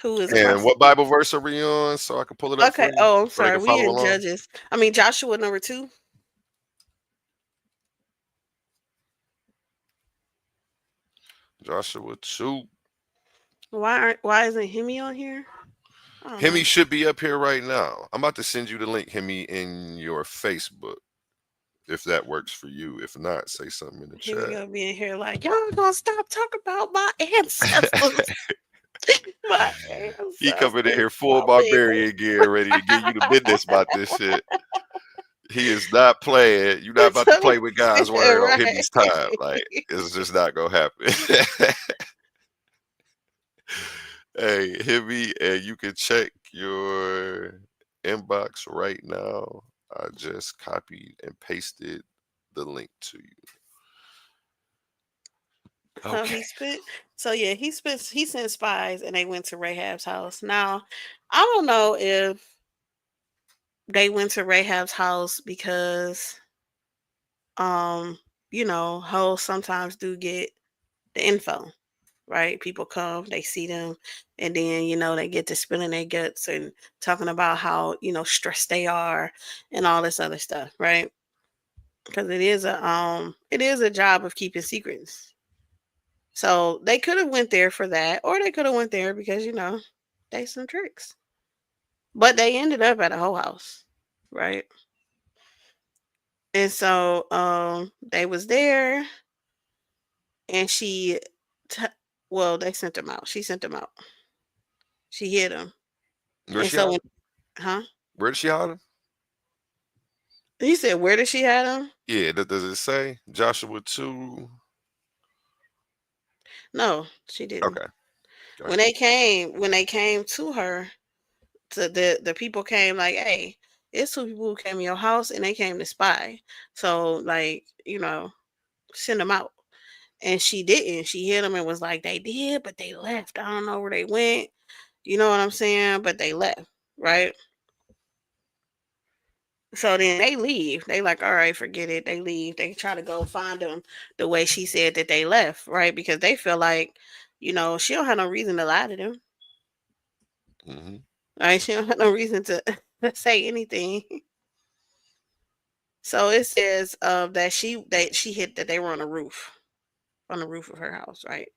who is a And what prostitute. Bible verse are we on? So I can pull it up for Okay. you Oh, I'm so they sorry. can We follow in along. Judges. I mean Joshua number 2. Joshua 2. Why isn't Hemi on here? I don't Hemi know. should be up here right now. I'm about to send you the link, Hemi, in your Facebook. If that works for you. If not, say something in the Hemi chat. gonna be in here like, y'all gonna stop talking about my ancestors. My He coming in ancestors. here full My people. barbarian gear, ready to give you the business about this shit. He is not playing. You're not about to play with God's word on Right. Hemi's time. Like, it's just not gonna happen. Hey, Hemi, and you can check your inbox right now. I just copied and pasted the link to you. So Okay. he sent spies and they went to Rahab's house. Now, I don't know if they went to Rahab's house because hoes sometimes do get the info, right? People come, they see them, and then, they get to spilling their guts and talking about how, stressed they are and all this other stuff, right? Because it is a job of keeping secrets. So they could have went there for that, or they could have went there because, they some tricks. But they ended up at a whole house, right? And so they was there, and t- they sent him out. She sent him out. She hit him. Where And she so hide when, him? huh? Where did she hide him? He said, where did she have him? Yeah, does it say Joshua 2? No, she didn't. Okay, When gotcha. they came to her, to the people came like, hey, it's two people who came to your house and they came to spy. So like, send them out. And she didn't. She hit them and was like, they did, but they left. I don't know where they went. You know what I'm saying? But they left, right? So then they leave. They like, all right, forget it. They leave. They try to go find them the way she said that they left, right? Because they feel like, she don't have no reason to lie to them. Hmm. Right? She don't have no reason to say anything. So it says that she hit that they were on the roof of her house, right?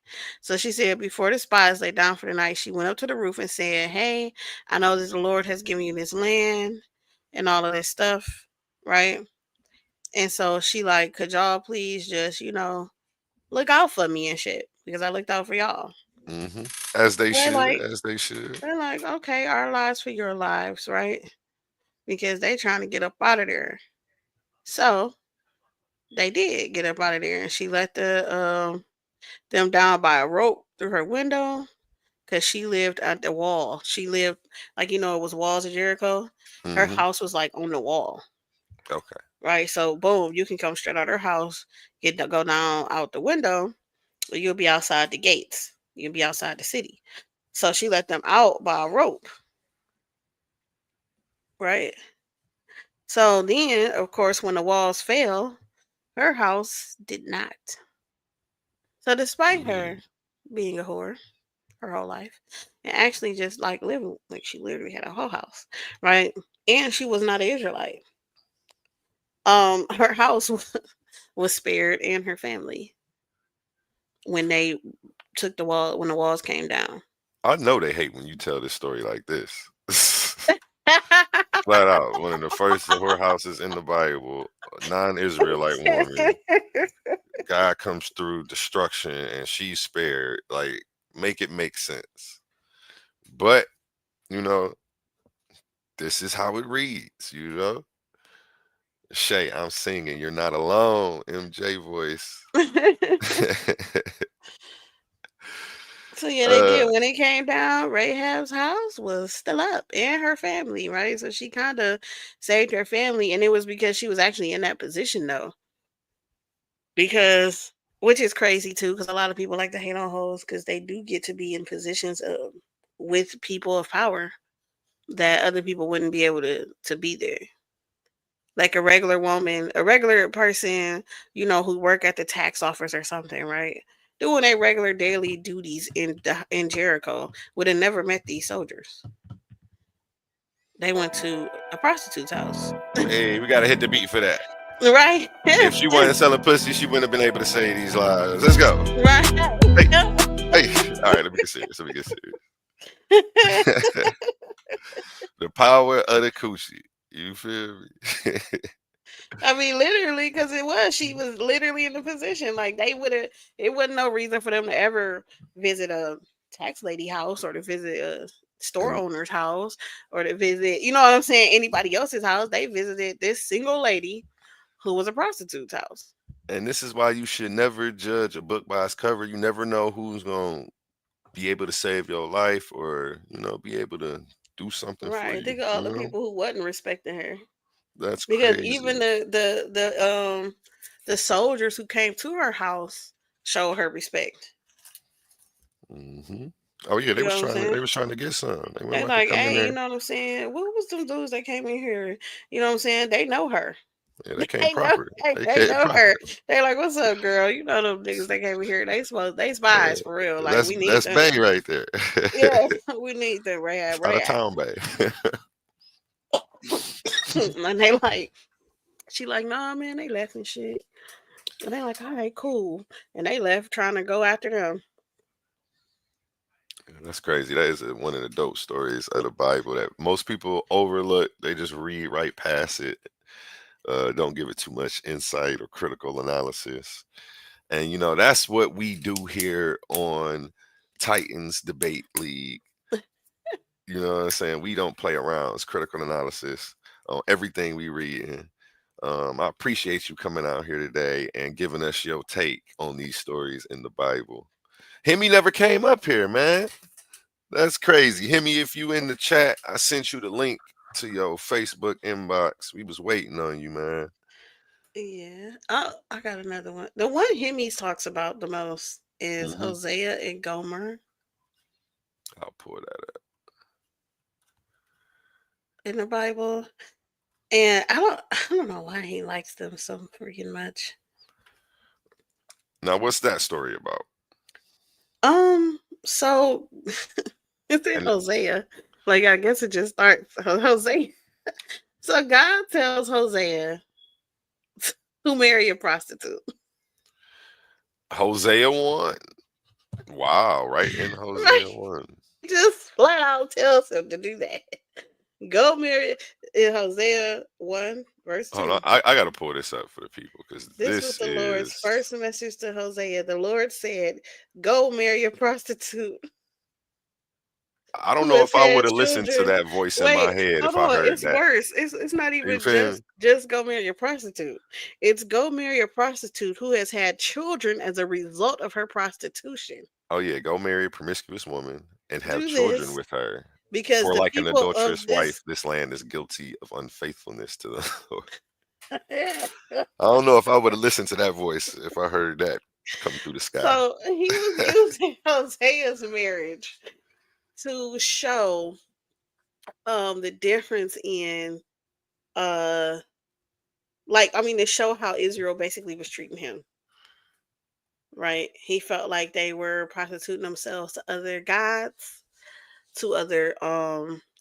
So she said, before the spies lay down for the night, she went up to the roof and said, hey, I know that the Lord has given you this land and all of this stuff, right? And so she like, could y'all please just, look out for me and shit? Because I looked out for y'all. Hmm. As they They're should, like, as they should. they're like, okay, our lives for your lives, right? Because they trying to get up out of there. So they did get up out of there, and she let them down by a rope through her window because she lived at the wall. She lived like, it was walls of Jericho. Her Hmm. house was like on the wall, Okay. right? So boom, you can come straight out her house, go down out the window, or you'll be outside the gates. You'll be outside the city. So she let them out by a rope, right? So then, of course, when the walls fell, her house did not. So despite her Mm. being a whore her whole life, and actually just like living, like she literally had a whole house, right? And she was not an Israelite. Her house was spared, and her family, when they when the walls came down. I know they hate when you tell this story like this. Flat out, one of the first whorehouses in the Bible, a non-Israelite woman. God comes through destruction and she's spared. Like, make it make sense. But, you know, this is how it reads. Shay, I'm singing. You're not alone. MJ voice. So yeah, they uh, did. When it came down, Rahab's house was still up, and her family, right? So she kind of saved her family, and it was because she was actually in that position, though. Because, which is crazy too, because a lot of people like to hate on hoes because they do get to be in positions of with people of power that other people wouldn't be able to be there. Like a regular woman, a regular person, who work at the tax office or something, right? Doing their regular daily duties in Jericho would have never met these soldiers. They went to a prostitute's house, hey, we gotta hit the beat for that. right? If she wasn't selling pussy, she wouldn't have been able to say these lies. Let's go. Right. Hey, hey. All right, let me get serious. The power of the coochie. You feel me? I mean, literally, because she was literally in the position. Like it wasn't no reason for them to ever visit a tax lady house or to visit a store and owner's house or to visit, you know what I'm saying, anybody else's house. They visited this single lady who was a prostitute's house. and this is why you should never judge a book by its cover. You never know who's gonna be able to save your life or be able to do something for Right. you. Think of all the people who wasn't respecting her. That's Because crazy. even the soldiers who came to her house showed her respect. Hmm. Oh yeah, they You was know what I'm trying to saying? they was trying to get some. They weren't They about to like, come in hey, you there. know what I'm saying? What was them dudes that came in here? You know what I'm saying? They know her. Yeah, they came They know, proper. They they came know her. proper. They like, what's up, girl? You know them niggas that came here. They Yeah, spies for real. Like we need that's them. Bay right there. Yeah, we need them. Out of town Bay. And they like, she like, nah, man, they left and shit. And they like, all right, cool. And they left trying to go after them. That's crazy. That is one of the dope stories of the Bible that most people overlook. They just read right past it. Don't give it too much insight or critical analysis. And that's what we do here on Titans Debate League. You know what I'm saying? We don't play around. It's critical analysis on everything we read. And I appreciate you coming out here today and giving us your take on these stories in the Bible. Hemi never came up here, man. That's crazy. Hemi, if you in the chat, I sent you the link to your Facebook inbox. We was waiting on you, man. Yeah. Oh, I got another one. The one Hemis talks about the most is Mhm. Hosea and Gomer I'll pull that up. in the Bible. And I don't know why he likes them so freaking much. Now, what's that story about? So it's in And Hosea. Like I guess it just starts Hosea. So God tells Hosea to marry a prostitute. Hosea 1. Wow, right in Right? Hosea 1. Just flat out tells him to do that. Go marry in Hosea 1, verse Hold on. 2. I got to pull this up for the people because This was this the Lord's is. first message to Hosea. The Lord said, go marry a prostitute I don't who know has if I had would have listened to children. that voice in my Wait, head hold if I on. heard It's that. worse. It's not You even feel me? just go marry a prostitute. It's go marry a prostitute who has had children as a result of her prostitution. Oh, yeah. Go marry a promiscuous woman and have Do children this with her. because For the like an people of adulterous wife, this this land is guilty of unfaithfulness to the Lord. so I don't know if I would have listened to that voice if I heard that come through the sky. he was using Hosea's marriage to show the difference in uh to show how Israel basically was treating him. Right? He felt like they were prostituting themselves to other gods, to other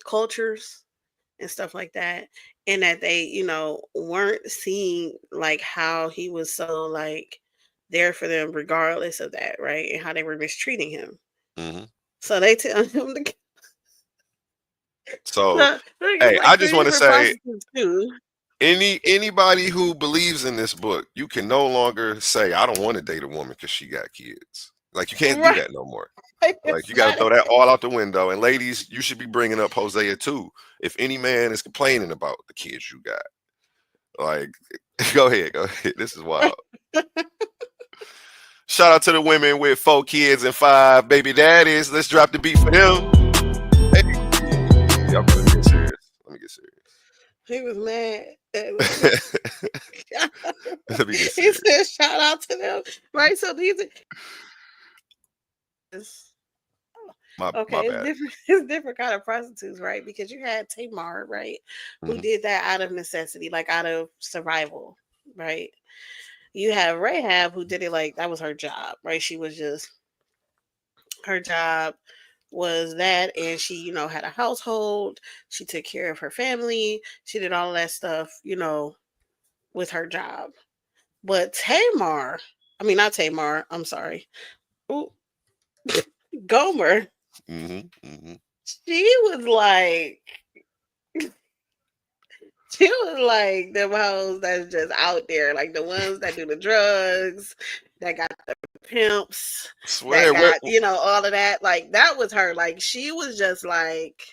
cultures and stuff like that. And that they, weren't seeing like how he was so like there for them regardless of that, right? And how they were mistreating him. Hmm. So they tell him to So, so, there's hey, like I just three want to different say, prostitutes too. anybody who believes in this book, you can no longer say, I don't want to date a woman because she got kids. Like, you can't do Right. that no more. Like, It's you got to not throw that all out the window. And ladies, you should be bringing up Hosea too. If any man is complaining about the kids you got, like, go ahead. This is wild. Shout out to the women with 4 kids and 5 baby daddies. Let's drop the beat for them. Hey, y'all better get serious. Let me get serious. he was mad. Let me get He serious. said, "Shout out to them." Right. So these are My okay. It's bad. different. It's different kind of prostitutes, right? Because you had Tamar, right, who Mhm. did that out of necessity, like out of survival, right? You have Rahab, who did it like that was her job, right? She was just her job was that, and she, had a household. She took care of her family. She did all that stuff, with her job. But Tamar, I mean not Tamar. I'm sorry. Ooh, Gomer. Mhm. Mhm. She was like She was like them hoes that's just out there, like the ones that do the drugs, that got the pimps, that Swear, where? got, all of that. Like that was her. Like she was just like,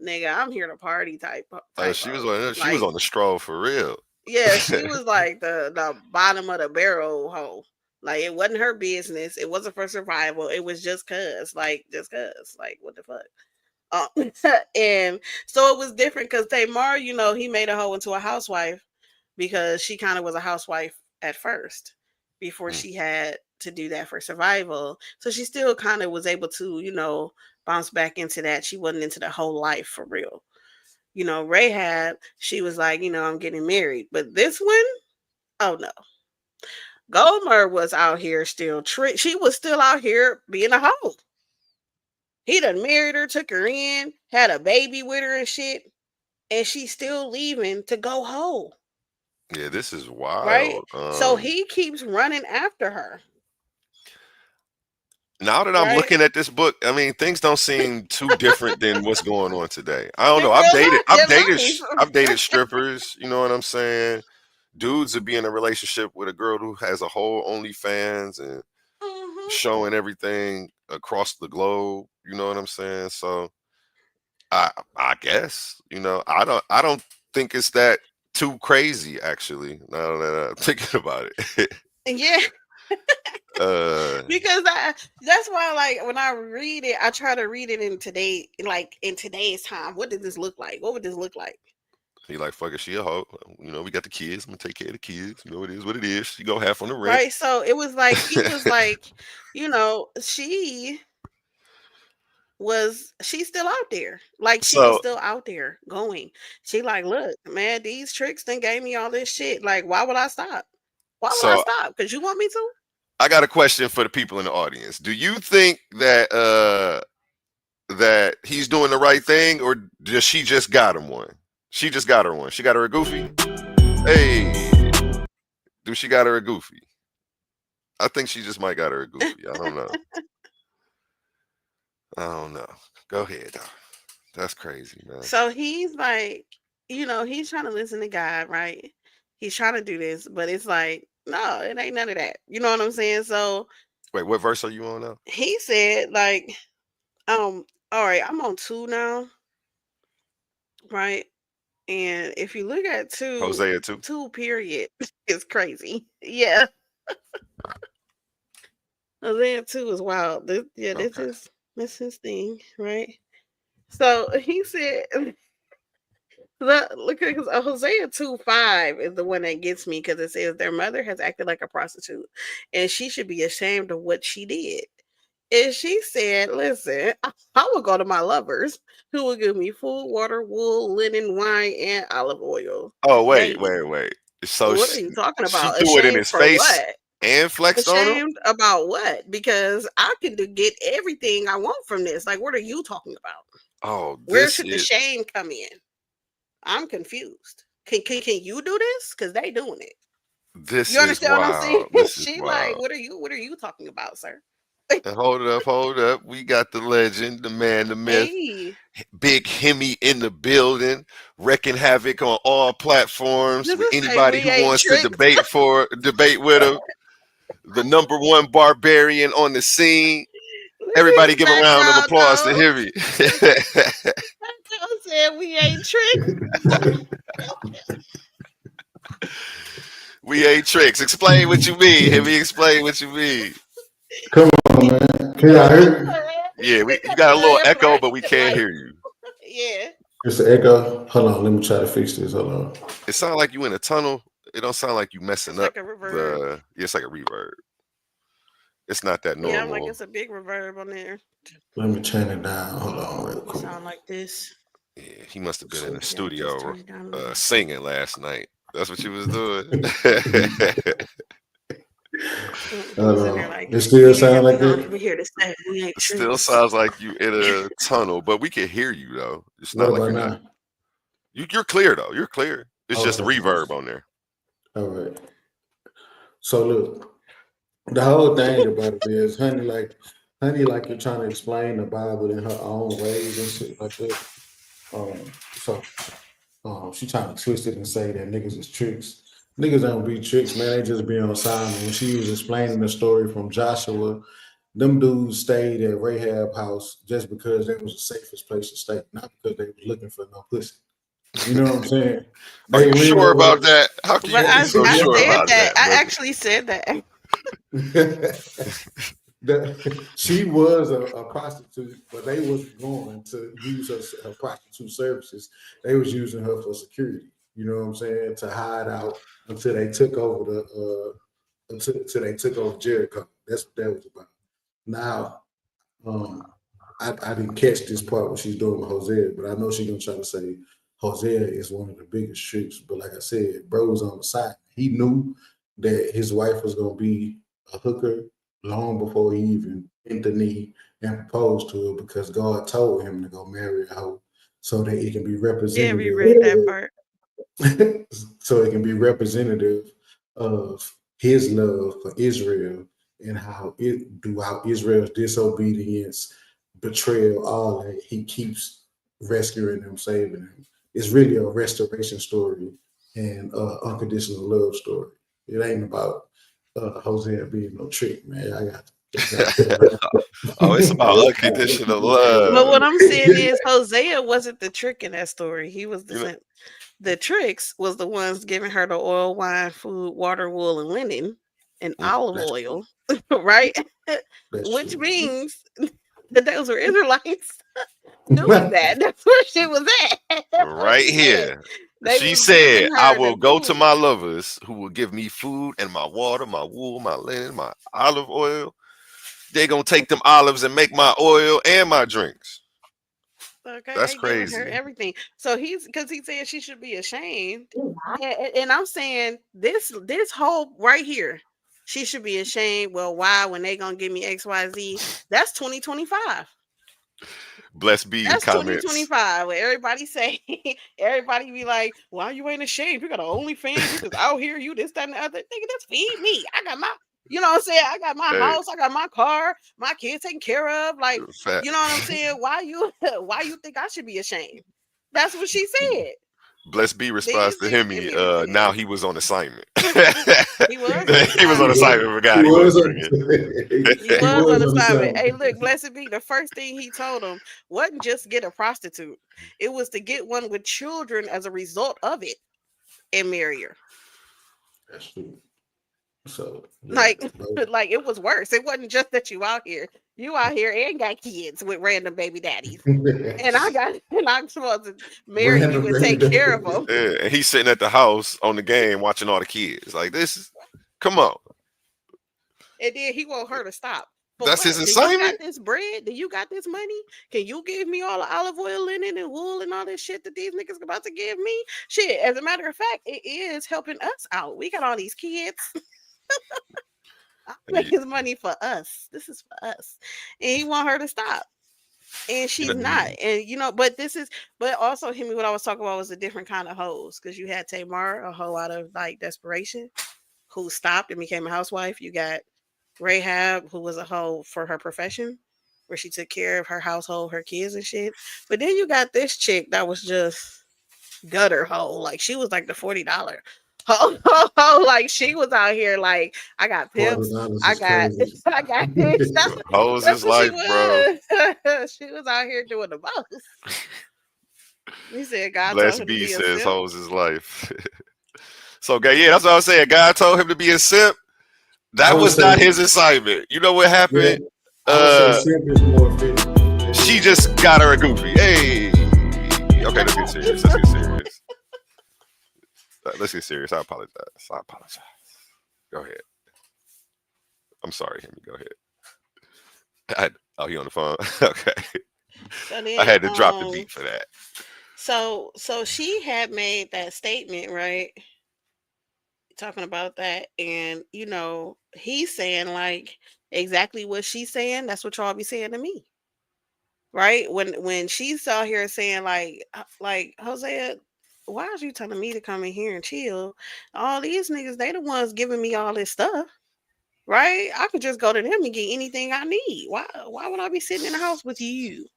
nigga, I'm here to party type She was of. on. She was Like, on the stroll for real. yeah, she was like the bottom of the barrel hoe. Like it wasn't her business. It wasn't for survival. It was just cause. Like just cause. Like what the fuck? And so it was different because Tamar, he made a hoe into a housewife because she kind of was a housewife at first before Mm. she had to do that for survival. So she still kind of was able to, bounce back into that. She wasn't into the whole life for real. You know, Rahab, she was like, you know, I'm getting married. But this one, oh no. Gomer was out here still she was still out here being a hoe. He done married her, took her in, had a baby with her and shit, and she's still leaving to go hoe. Yeah, this is Right? wild. So he keeps running after her. Now that I'm Right? looking at this book, I mean, things don't seem too different than what's going on today. I don't In know. real life. I've dated strippers. You know what I'm saying? Dudes would be in a relationship with a girl who has a whole OnlyFans and Mhm. showing everything across the globe. You know what I'm saying? So I guess, you know, I don't think it's that too crazy actually, now that I'm thinking about it. Yeah. uh Because that's why, like, when I read it, I try to read it in today's time. What did this look like? What would this look like? he like, fuck it, she a hoe. You know, we got the kids. I'm gonna take care of the kids. You know, it is what it is. She go half on the rent. Right? So it was like he was like, you know, she's still out there. Like she was So still out there going. She like, look, man, these tricks done gave me all this shit. Like, why would I stop? Why would I so stop? Because you want me to? I got a question for the people in the audience. Do you think that that he's doing the right thing, or does she just got him one? She just got her one. She got her a goofy. Hey, do she got her a goofy? I think she just might got her a goofy. I don't know. I don't know. Go ahead, dog. That's crazy, man. So he's like, you know, he's trying to listen to God, right? He's trying to do this, but it's like, no, it ain't none of that. You know what I'm saying? So Wait, what verse are you on now? he said, like, all right, I'm on 2 now, right? And if you look at Hosea 2. 2 period, it's crazy. Yeah. Hosea 2 is wild. This Okay. is his thing, right? So he said, look at Hosea 2:5 is the one that gets me because it says their mother has acted like a prostitute and she should be ashamed of what she did. And she said, listen, I will go to my lovers who will give me food, water, wool, linen, wine, and olive oil Oh, wait. daily. So What are you talking she about? threw it in Ashamed his for face what? and flexed on him? Ashamed about what? Because I can get everything I want from this. Like, what are you talking about? Oh, Where this should the is shame come in? I'm confused. Can you do this? Because they doing it. this You is understand what I'm saying? wild. This is She like, wild. what are you talking about, sir? And hold up. We got the legend, the man, the myth, Hey, Big Hemi in the building, wrecking havoc on all platforms. does it say Anybody we who ain't wants to tricks? debate with him. The number one barbarian on the scene. Look at Everybody his give a round of background, applause to though. Hemi. I said we ain't tricks. We ain't tricks. Explain what you mean, Hemi. Explain what you mean. Come on, man. Can y'all hear me? Yeah, you got a little echo, but we can't hear you. Yeah. It's an echo. Hold on, let me try to fix this. Hold on. It sounds like you in a tunnel. It don't sound like you messing It's up like a reverb. it's like a reverb. It's not that Yeah, I'm like, normal. it's a big reverb on there. Let me turn it down. Hold on, real quick. Sound like this. Yeah, he must have been in the Yeah, just studio turn it down a little. singing last night. That's what you was doing. Hold on. It still sound like that? We here to say we ain't Still tricks. sounds like you in a tunnel, but we can hear you though. It's What not like about you're now? not. You're clear though. You're clear. It's just a Okay. reverb on there. All right. So look, the whole thing about it is honey like you're trying to explain the Bible in her own ways and shit like that. She trying to twist it and say that niggas is tricks. Niggas don't be tricks, man. They just be on Simon. When she was explaining the story from Joshua, them dudes stayed at Rahab house just because that was the safest place to stay, not because they was looking for no pussy. You know what I'm saying? Are They you went sure over about that? How can But you be so I sure said about that. that, I brother? actually said that. She was a prostitute, but they was going to use her prostitute services. They was using her for security. You know what I'm saying? To hide out until they took over until they took over Jericho. That's what that was about. Now, I didn't catch this part what she's doing with Hosea, but I know she's gonna try to say Hosea is one of the biggest tricks. But like I said, bro was on the side. He knew that his wife was gonna be a hooker long before he even bent the knee and proposed to her, because God told him to go marry a hoe so that it can be Yeah, we representative. read that part. So it can be representative of his love for Israel, and how it throughout Israel's disobedience, betrayal, all that, he keeps rescuing them, saving them. It's really a restoration story and unconditional love story. It ain't about Hosea being no trick, man. I got Oh, it's about unconditional But love. what I'm saying is Hosea wasn't the trick in that story. He was You know, the tricks was the ones giving her the oil, wine, food, water, wool, and linen, and olive That's oil, right? Which true. means that those were Israelites doing that. That's where she was at. That's what right I'm saying. here. They She was said, giving I her will the go to food. my lovers who will give me food and my water, my wool, my linen, my olive oil. They're going to take them olives and make my oil and my drinks. Okay, That's they giving her crazy. everything. So because he said she should be ashamed, and I'm saying this whole right here, she should be ashamed. Well, why when they gonna give me XYZ? That's 2025. Bless B in That's comments. 2025. Where everybody say, everybody be like, "Why you ain't ashamed? You got an OnlyFans. You just out here. You this, that, and the other. Nigga, just feed me. I got my, you know what I'm saying? I got my Hey, house. I got my car. My kids taken care of. Like, fat. you know what I'm saying? Why you think I should be ashamed? That's what she said. Bless B responds These to niggas give Hemi. me everything. Now he was on assignment. He was on He was on assignment. assignment for God. He He was wasn't on, drinking. He he was was on on the assignment. Hey, side. look, blessed be. The first thing he told him wasn't just get a prostitute. It was to get one with children as a result of it and marry her. That's true. So yeah, Like, bro. like it was worse. It wasn't just that you out here. You out here and got kids with random baby daddies. And I'm supposed to marry you Random and baby take care of daddy. them. Yeah, and he's sitting at the house on the game watching all the kids. Like, this is, come on. And then he want her to stop. For That's his what? Do you got assignment? this bread? Do you got this money? Can you give me all the olive oil, linen, and wool and all this shit that these niggas about to give me? Shit, as a matter of fact, it is helping us out. We got all these kids. I'm And he, making money for us. This is for us. And he want her to stop. And you she's know, not. And but also him, what I was talking about was a different kind of hoes. Because you had Tamar, a hoe out of like desperation, who stopped and became a housewife. You got Rahab, who was a hoe for her profession, where she took care of her household, her kids and shit. But then you got this chick that was just gutter hoe. Like she was like the $40 hoe. Like she was out here like, I got pimps. $40 I is got crazy. I got this. hoes That's is what she life, bro. was. She was out here doing the most. He said God told Bless him to B be a says simp. hoes is life. So, yeah, that's what I was saying. God told him to be a simp. I That would was say, not his assignment. You know what yeah, happened? I would say simp is more fitting. She just got her a goofy. Hey. Okay, let's get serious. Let's get serious. Let's get serious. I apologize. Go ahead. I'm sorry, Hemi. Go ahead. Oh, he on the phone? Okay. So I then, had to drop the beat for that. so she had made that statement, right? Talking about that, and he's saying like exactly what she's saying. That's what y'all be saying to me, right? When she's out here saying like Hosea, why is you telling me to come in here and chill? All these niggas, they the ones giving me all this stuff, right? I could just go to them and get anything I need. Why would I be sitting in the house with you?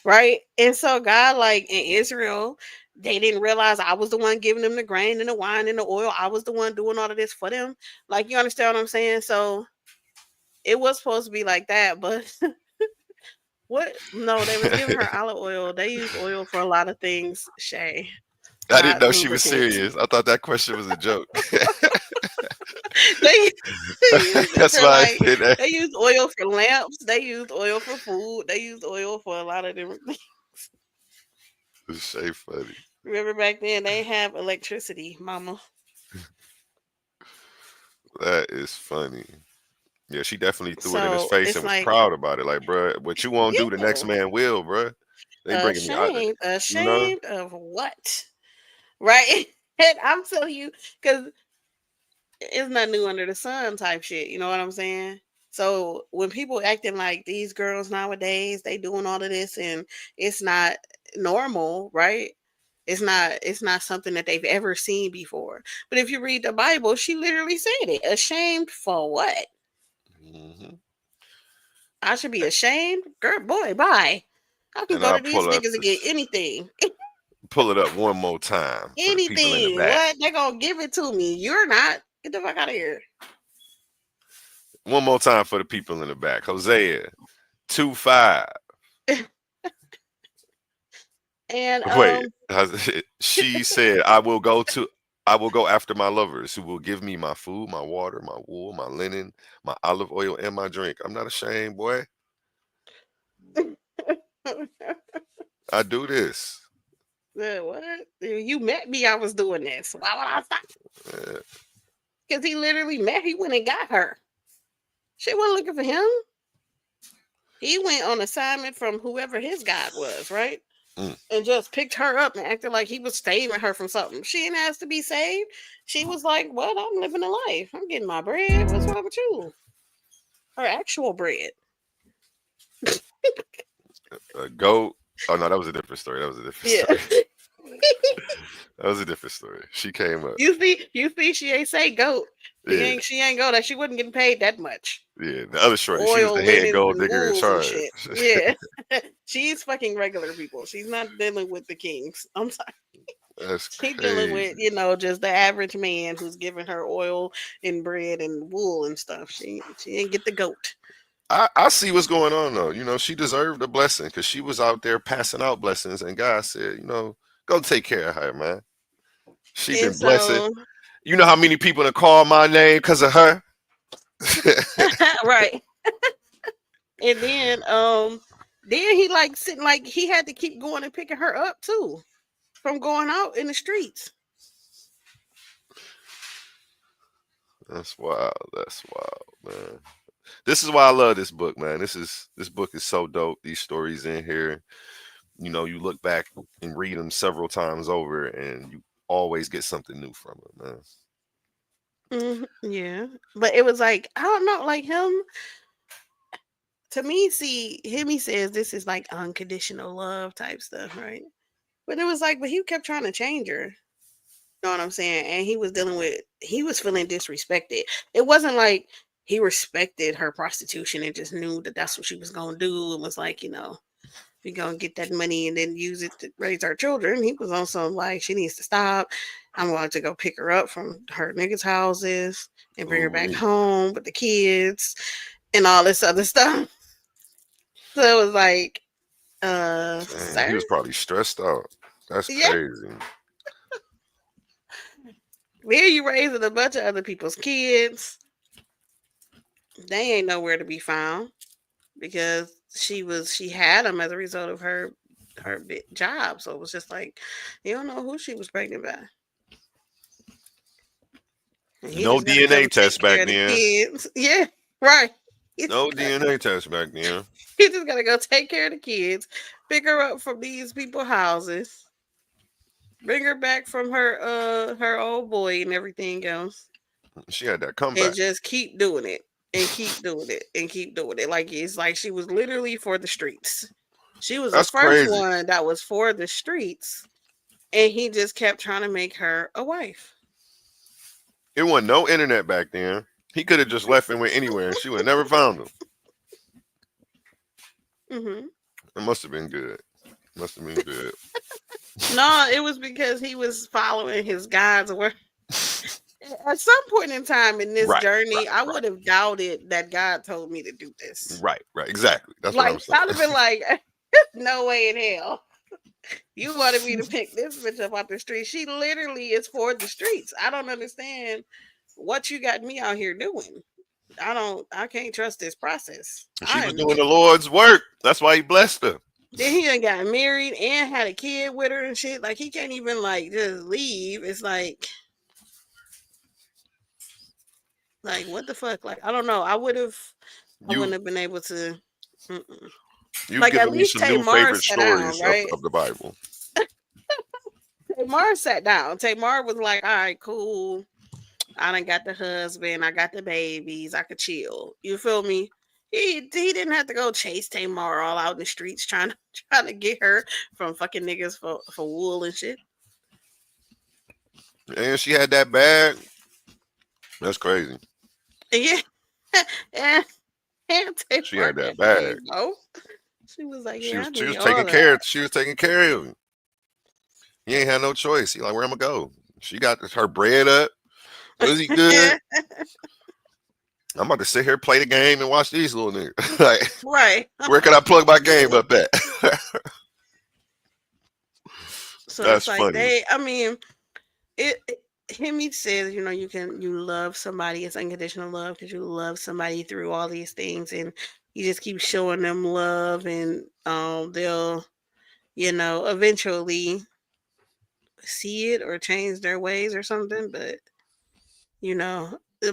Right? And so God, like in Israel, they didn't realize I was the one giving them the grain and the wine and the oil. I was the one doing all of this for them. Like, you understand what I'm saying? So it was supposed to be like that, but what? No, they was giving her olive oil. They use oil for a lot of things, Shay. I didn't Not know she was lubricants. serious. I thought that question was a joke. They use it That's for why I like said that. they use oil for lamps. They use oil for food. They use oil for a lot of different things. It's Shay funny. Remember back then they have electricity, mama. That is funny. Yeah, she definitely threw it in his So face it's and was like, proud about it. Like, bro, what you won't do, the next yeah, man will, bro. They bringing me out. You know, ashamed of what? right? And I'm telling you, because it's not new under the sun type shit. You know what I'm saying? So when people acting like these girls nowadays, they doing all of this and it's not normal, right? It's not something that they've ever seen before. But if you read the Bible, she literally said it. Ashamed for what? Hmm. I should be ashamed? Girl, boy, bye. I can And go I'll to these pull up niggas and get this, anything. pull it up one more time for the people in the Anything. back. What? They're gonna give it to me. You're not. Get the fuck out of here. One more time for the people in the back. Hosea 2:5. And Wait, she said, I will go after my lovers who will give me my food, my water, my wool, my linen, my olive oil, and my drink. I'm not ashamed, boy. I do this. what? You met me, I was doing this. Why would I stop? Uh, Because he literally met, he went and got her. She wasn't looking for him. He went on assignment from whoever his God was, right? Mm. And just picked her up and acted like he was saving her from something. She didn't ask to be saved. She was like, "What? I'm living a life. I'm getting my bread. What's wrong with you?" Her actual bread. a goat. Oh no, that was a different story. That was a different Yeah. story. That was a different story. She came up. You see, she ain't say goat. Yeah, She ain't go that she wasn't getting paid that much. yeah. The other shorty, she was the Oil, head linens, gold and digger in wools and charge. shit. Yeah. She's fucking regular people. She's not dealing with the kings. I'm sorry. That's She's dealing with, crazy. just the average man who's giving her oil and bread and wool and stuff. She didn't get the goat. I see what's going on though. You know, she deserved a blessing because she was out there passing out blessings, and God said, go take care of her, man. She And been blessed. so You know how many people that call my name because of her? right. And then he like sitting like he had to keep going and picking her up too from going out in the streets. That's wild. That's wild, man. This is why I love this book, man. This book is so dope. These stories in here, you look back and read them several times over, and you always get something new from it, man. Yeah, but it was like I don't know, like him. To me, see him. He says this is like unconditional love type stuff, right? But it was like, but he kept trying to change her. You know what I'm saying? And he was he was feeling disrespected. It wasn't like he respected her prostitution and just knew that that's what she was gonna do and was like, we gonna get that money and then use it to raise our children. He was on some like she needs to stop. I'm going to go pick her up from her niggas' houses and bring her back Ooh-wee. home with the kids and all this other stuff. So it was like, Dang, sir, he was probably stressed out. That's yeah, crazy. where you raising a bunch of other people's kids? They ain't nowhere to be found because she had them as a result of her job. So it was just like you don't know who she was pregnant by. And he No just gotta go DNA take test care back of the then. kids. Yeah, right. He No just gotta DNA test back then. he just gotta go take care of the kids, pick her up from these people's houses, bring her back from her old boy and everything else, She had that and comeback. just keep doing it and keep doing it and keep doing it. Like it's like she was literally for the streets. She was the That's first crazy. one that was for the streets, and he just kept trying to make her a wife. It wasn't no internet back then. He could have just left and went anywhere, and she would have never found him. Hmm. It must have been good. Must have been good. No, it was because he was following his God's word. At some point in time in this Right, journey, I right, would have doubted that God told me to do this. right. Exactly. That's what I'm Like, I'd have saying. been like, no way in hell. You wanted me to pick this bitch up off the street. She literally is for the streets. I don't understand what you got me out here doing. I can't trust this process. She I was am doing the Lord's work. That's why he blessed her. Then he done got married and had a kid with her and shit. Like he can't even like just leave. It's like what the fuck? Like I don't know. I wouldn't You have been able to. Mm-mm. you've Like at given me least some new Tamar favorite sat down, stories right? of the Bible. Tamar sat down. Tamar was like, all right, cool. I done got the husband. I got the babies. I could chill. You feel me? He didn't have to go chase Tamar all out in the streets trying to get her from fucking niggas for wool and shit. And she had that bag. That's crazy. Yeah. and Tamar She had that bag. She was like, She yeah, was I she was need all taking that. care. She was taking care of him. He ain't had no choice. He like, where I'm gonna go? She got her bread up. Was he good? I'm about to sit here, play the game, and watch these little niggas. Like, Right. where can I plug my game up at? So That's it's like funny. Hemi says, you love somebody, it's unconditional love because you love somebody through all these things, and you just keep showing them love, and they'll, eventually see it or change their ways or something. But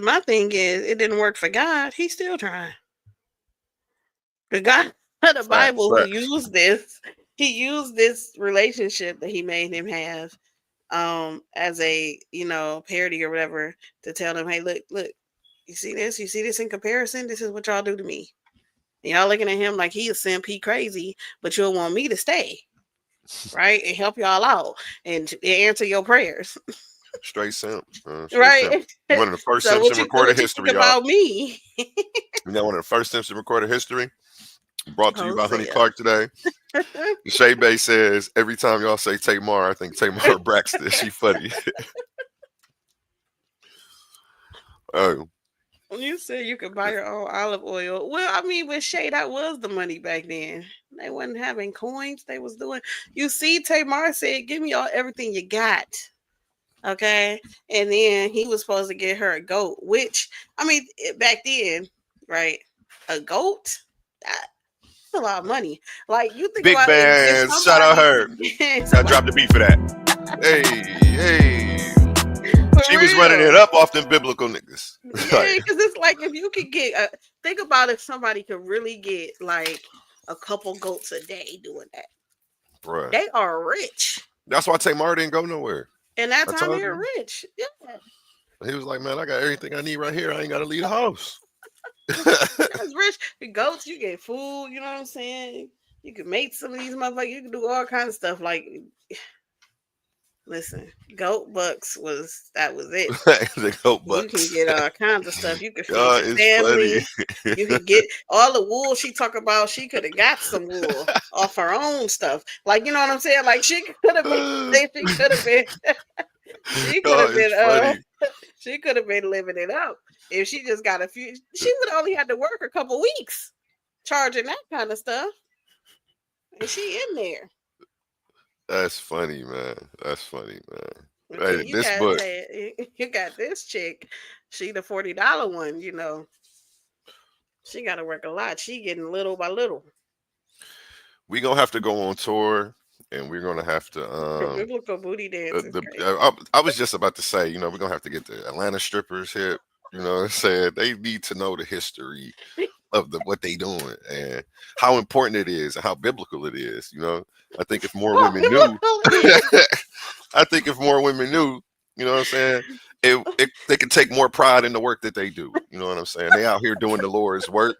my thing is, it didn't work for God. He's still trying. The God of the Bible who used this, he used this relationship that he made him have as a parody or whatever, to tell them, hey, look, you see this in comparison, this is what y'all do to me, and y'all looking at him like he a simp, he crazy, but you'll want me to stay, right, and help y'all out and answer your prayers. Straight simp. Right. Simp. One of the first So simps in recorded history, y'all. about me? You know, one of the first simps in recorded history. Brought to you by Honey Hosea. Clark today. Shay Bay says, every time y'all say Tamar, I think Tamar Braxton. She funny. Oh. When you said you could buy your own olive oil, well, I mean, with Shay, that was the money back then. They wasn't having coins. They was doing. You see, Tamar said, "Give me everything you got." Okay, and then he was supposed to get her a goat, which back then, right? A goat. That's a lot of money. Like, you think Big about bands. Shout out her. I dropped the beat for that. Hey. She was running it up off them biblical niggas. Yeah, because it's like, if you could get, think about if somebody could really get like a couple goats a day doing that. Bruh. They are rich. That's why Tamar didn't go nowhere. And that time they're rich. Yeah. He was like, man, I got everything I need right here. I ain't got to leave the house. That's rich. The goats, you get food, you know what I'm saying? You can make some of these motherfuckers. You can do all kinds of stuff. Like, listen, goat bucks was it. The goat bucks. You can get all kinds of stuff. You can feed your family. You can get all the wool she talk about. She could have got some wool off her own stuff. Like, you know what I'm saying? Like, she could have been. She could have been living it up if she just got a few. She would only had to work a couple weeks charging that kind of stuff, and she in there. That's funny, man. That's funny, man. Okay, Hey, this book. You got this chick. She the $40 one. You know, she got to work a lot. She getting little by little. We gonna have to go on tour, and we're gonna have to. Biblical booty dance. I was just about to say, we're gonna have to get the Atlanta strippers hip. You know what I'm saying? They need to know the history of what they doing and how important it is and how biblical it is. I think if more women knew, you know what I'm saying, they can take more pride in the work that they do. You know what I'm saying? They out here doing the Lord's work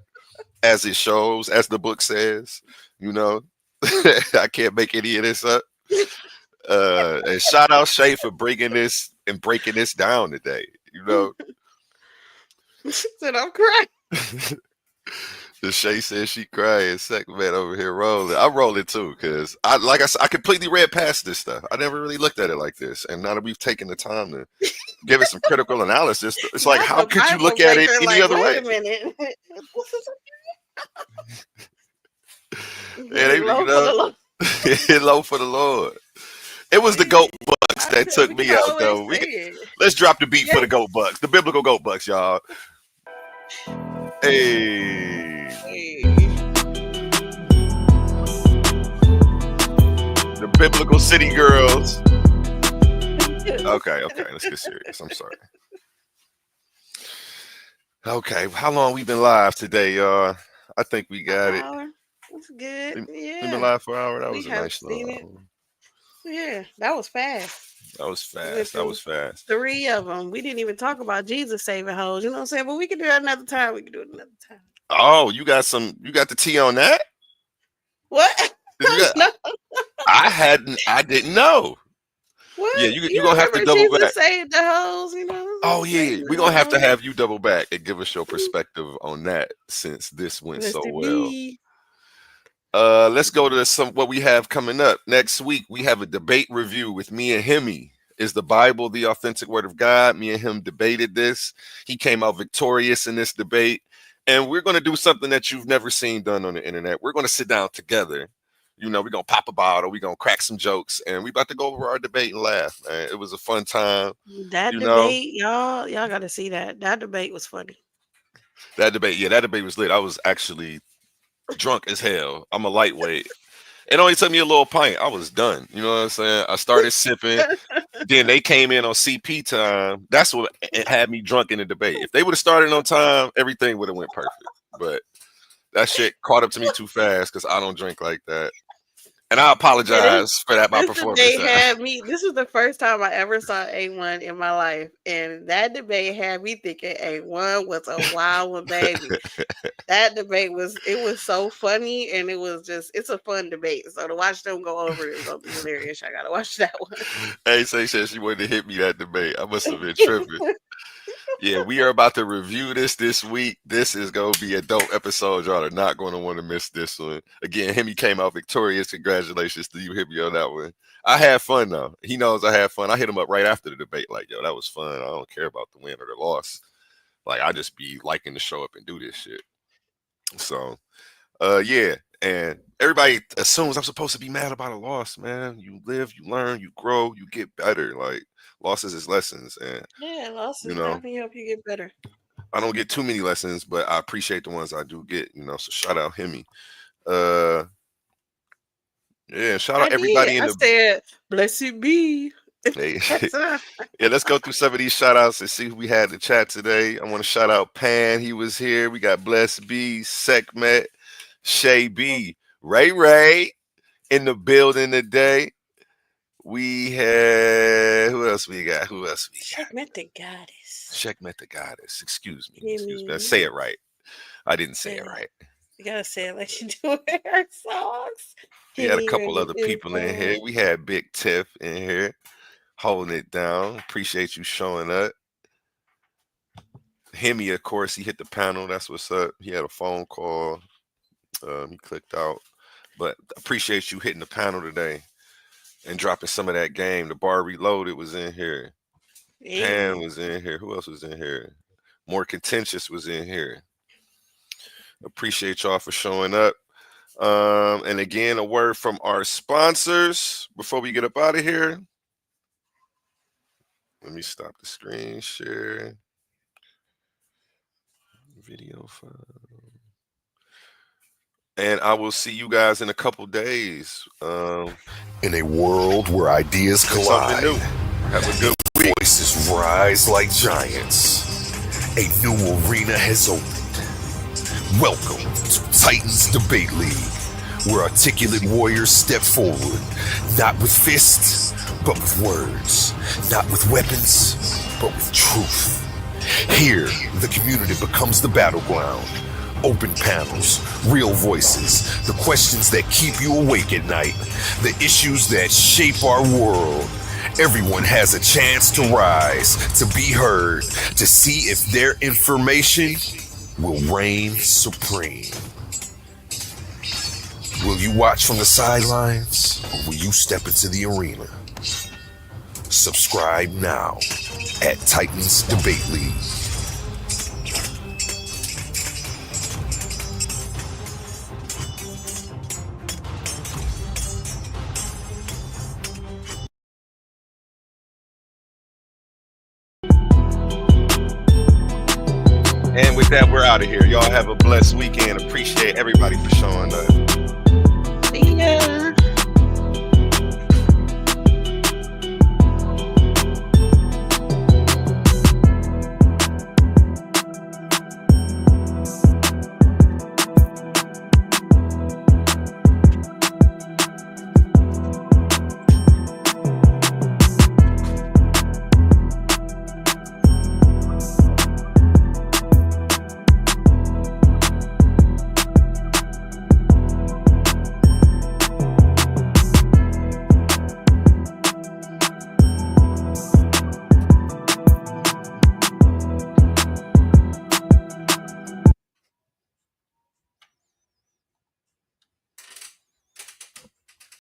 as it shows, as the book says. I can't make any of this up. And shout out Shay for breaking this down today. Said I'm crying. The Shay says she crying. Second man over here rolling. I'm rolling too, because I completely read past this stuff. I never really looked at it like this. And now that we've taken the time to give it some critical analysis, it's like, how could you look at it any other way? Wait a minute. Low for the Lord. It was the goat bucks that took me out, though. Let's drop the beat for the goat bucks, the biblical goat bucks, y'all. Hey. The biblical city girls. Okay, let's get serious. I'm sorry. Okay, how long we been live today, y'all? I think we got it. That's good. Yeah. We've been live for an hour. That was a nice little. Yeah, that was fast. That was We went fast. That through was fast. 3 of them. We didn't even talk about Jesus saving hoes. You know what I'm saying? But we can do that another time. We can do it another time. Oh, you got the tea on that? What? You got, No. I didn't know. What? Yeah, you're gonna have to remember double Jesus back. saved the hoes, you know? Oh yeah, Saved we're the gonna have to hoes. have you double back and give us your perspective on that since this went Let's so do well. B. Let's go to what we have coming up next week. We have a debate review with me and Hemi. Is the Bible the authentic word of God? Me and him debated this. He came out victorious in this debate, and we're going to do something that you've never seen done on the internet. We're going to sit down together. You know, we're going to pop a bottle. We're going to crack some jokes, and we're about to go over our debate and laugh, man. It was a fun time. That You know, debate, y'all got to see that. That debate was funny. that debate was lit. I was actually drunk as hell. I'm a lightweight. It only took me a little pint. I was done. You know what I'm saying? I started sipping. Then they came in on CP time. That's what it had me drunk in the debate. If they would have started on time, everything would have went perfect. But that shit caught up to me too fast because I don't drink like that. And I apologize for that, my This performance. debate had me. This was the first time I ever saw A1 in my life, and that debate had me thinking A1 was a wild one, baby. That debate was so funny, and it's a fun debate. So to watch them go over it is gonna be hilarious. I gotta watch that one. Hey, say said she wanted to hit me that debate. I must have been tripping. Yeah, we are about to review this week. This is going to be a dope episode. Y'all are not going to want to miss this one. Again, Hemi came out victorious. Congratulations to you, Hemi, on that one. I had fun, though. He knows I had fun. I hit him up right after the debate like, yo, that was fun. I don't care about the win or the loss. Like, I just be liking to show up and do this shit. So, yeah. And everybody assumes I'm supposed to be mad about a loss, man. You live, you learn, you grow, you get better. Like, losses is lessons, and Yeah, losses you know, definitely help you get better. I don't get too many lessons, but I appreciate the ones I do get. You know, so shout out Hemi. Yeah, shout out everybody I said, blessed be. Hey, yeah, let's go through some of these shout outs and see who we had in the chat today. I want to shout out Pan. He was here. We got Blessed B, Sekhmet, Shay B, Ray in the building today. We had who else we got? Sekhmet the goddess. Sekhmet the goddess. Excuse me. Yeah, Say it right. I didn't say it right. You gotta say it like you do in her songs. We had a couple other people in here. We had Big Tiff in here holding it down. Appreciate you showing up. Hemi, of course, he hit the panel. That's what's up. He had a phone call. He clicked out. But appreciate you hitting the panel today and dropping some of that game. The Bar Reloaded was in here. Yeah. Pan was in here. Who else was in here? More Contentious was in here. Appreciate y'all for showing up. And again, a word from our sponsors before we get up out of here. Let me stop the screen share. Video file. And I will see you guys in a couple days. In a world where ideas collide, Something new. Have a good week. voices rise like giants. A new arena has opened. Welcome to Titans Debate League, where articulate warriors step forward, not with fists, but with words, not with weapons, but with truth. Here, the community becomes the battleground. Open panels, real voices, the questions that keep you awake at night, the issues that shape our world. Everyone has a chance to rise, to be heard, to see if their information will reign supreme. Will you watch from the sidelines, or will you step into the arena? Subscribe now at Titans Debate League. And with that, we're out of here. Y'all have a blessed weekend. Appreciate everybody for showing up. See ya.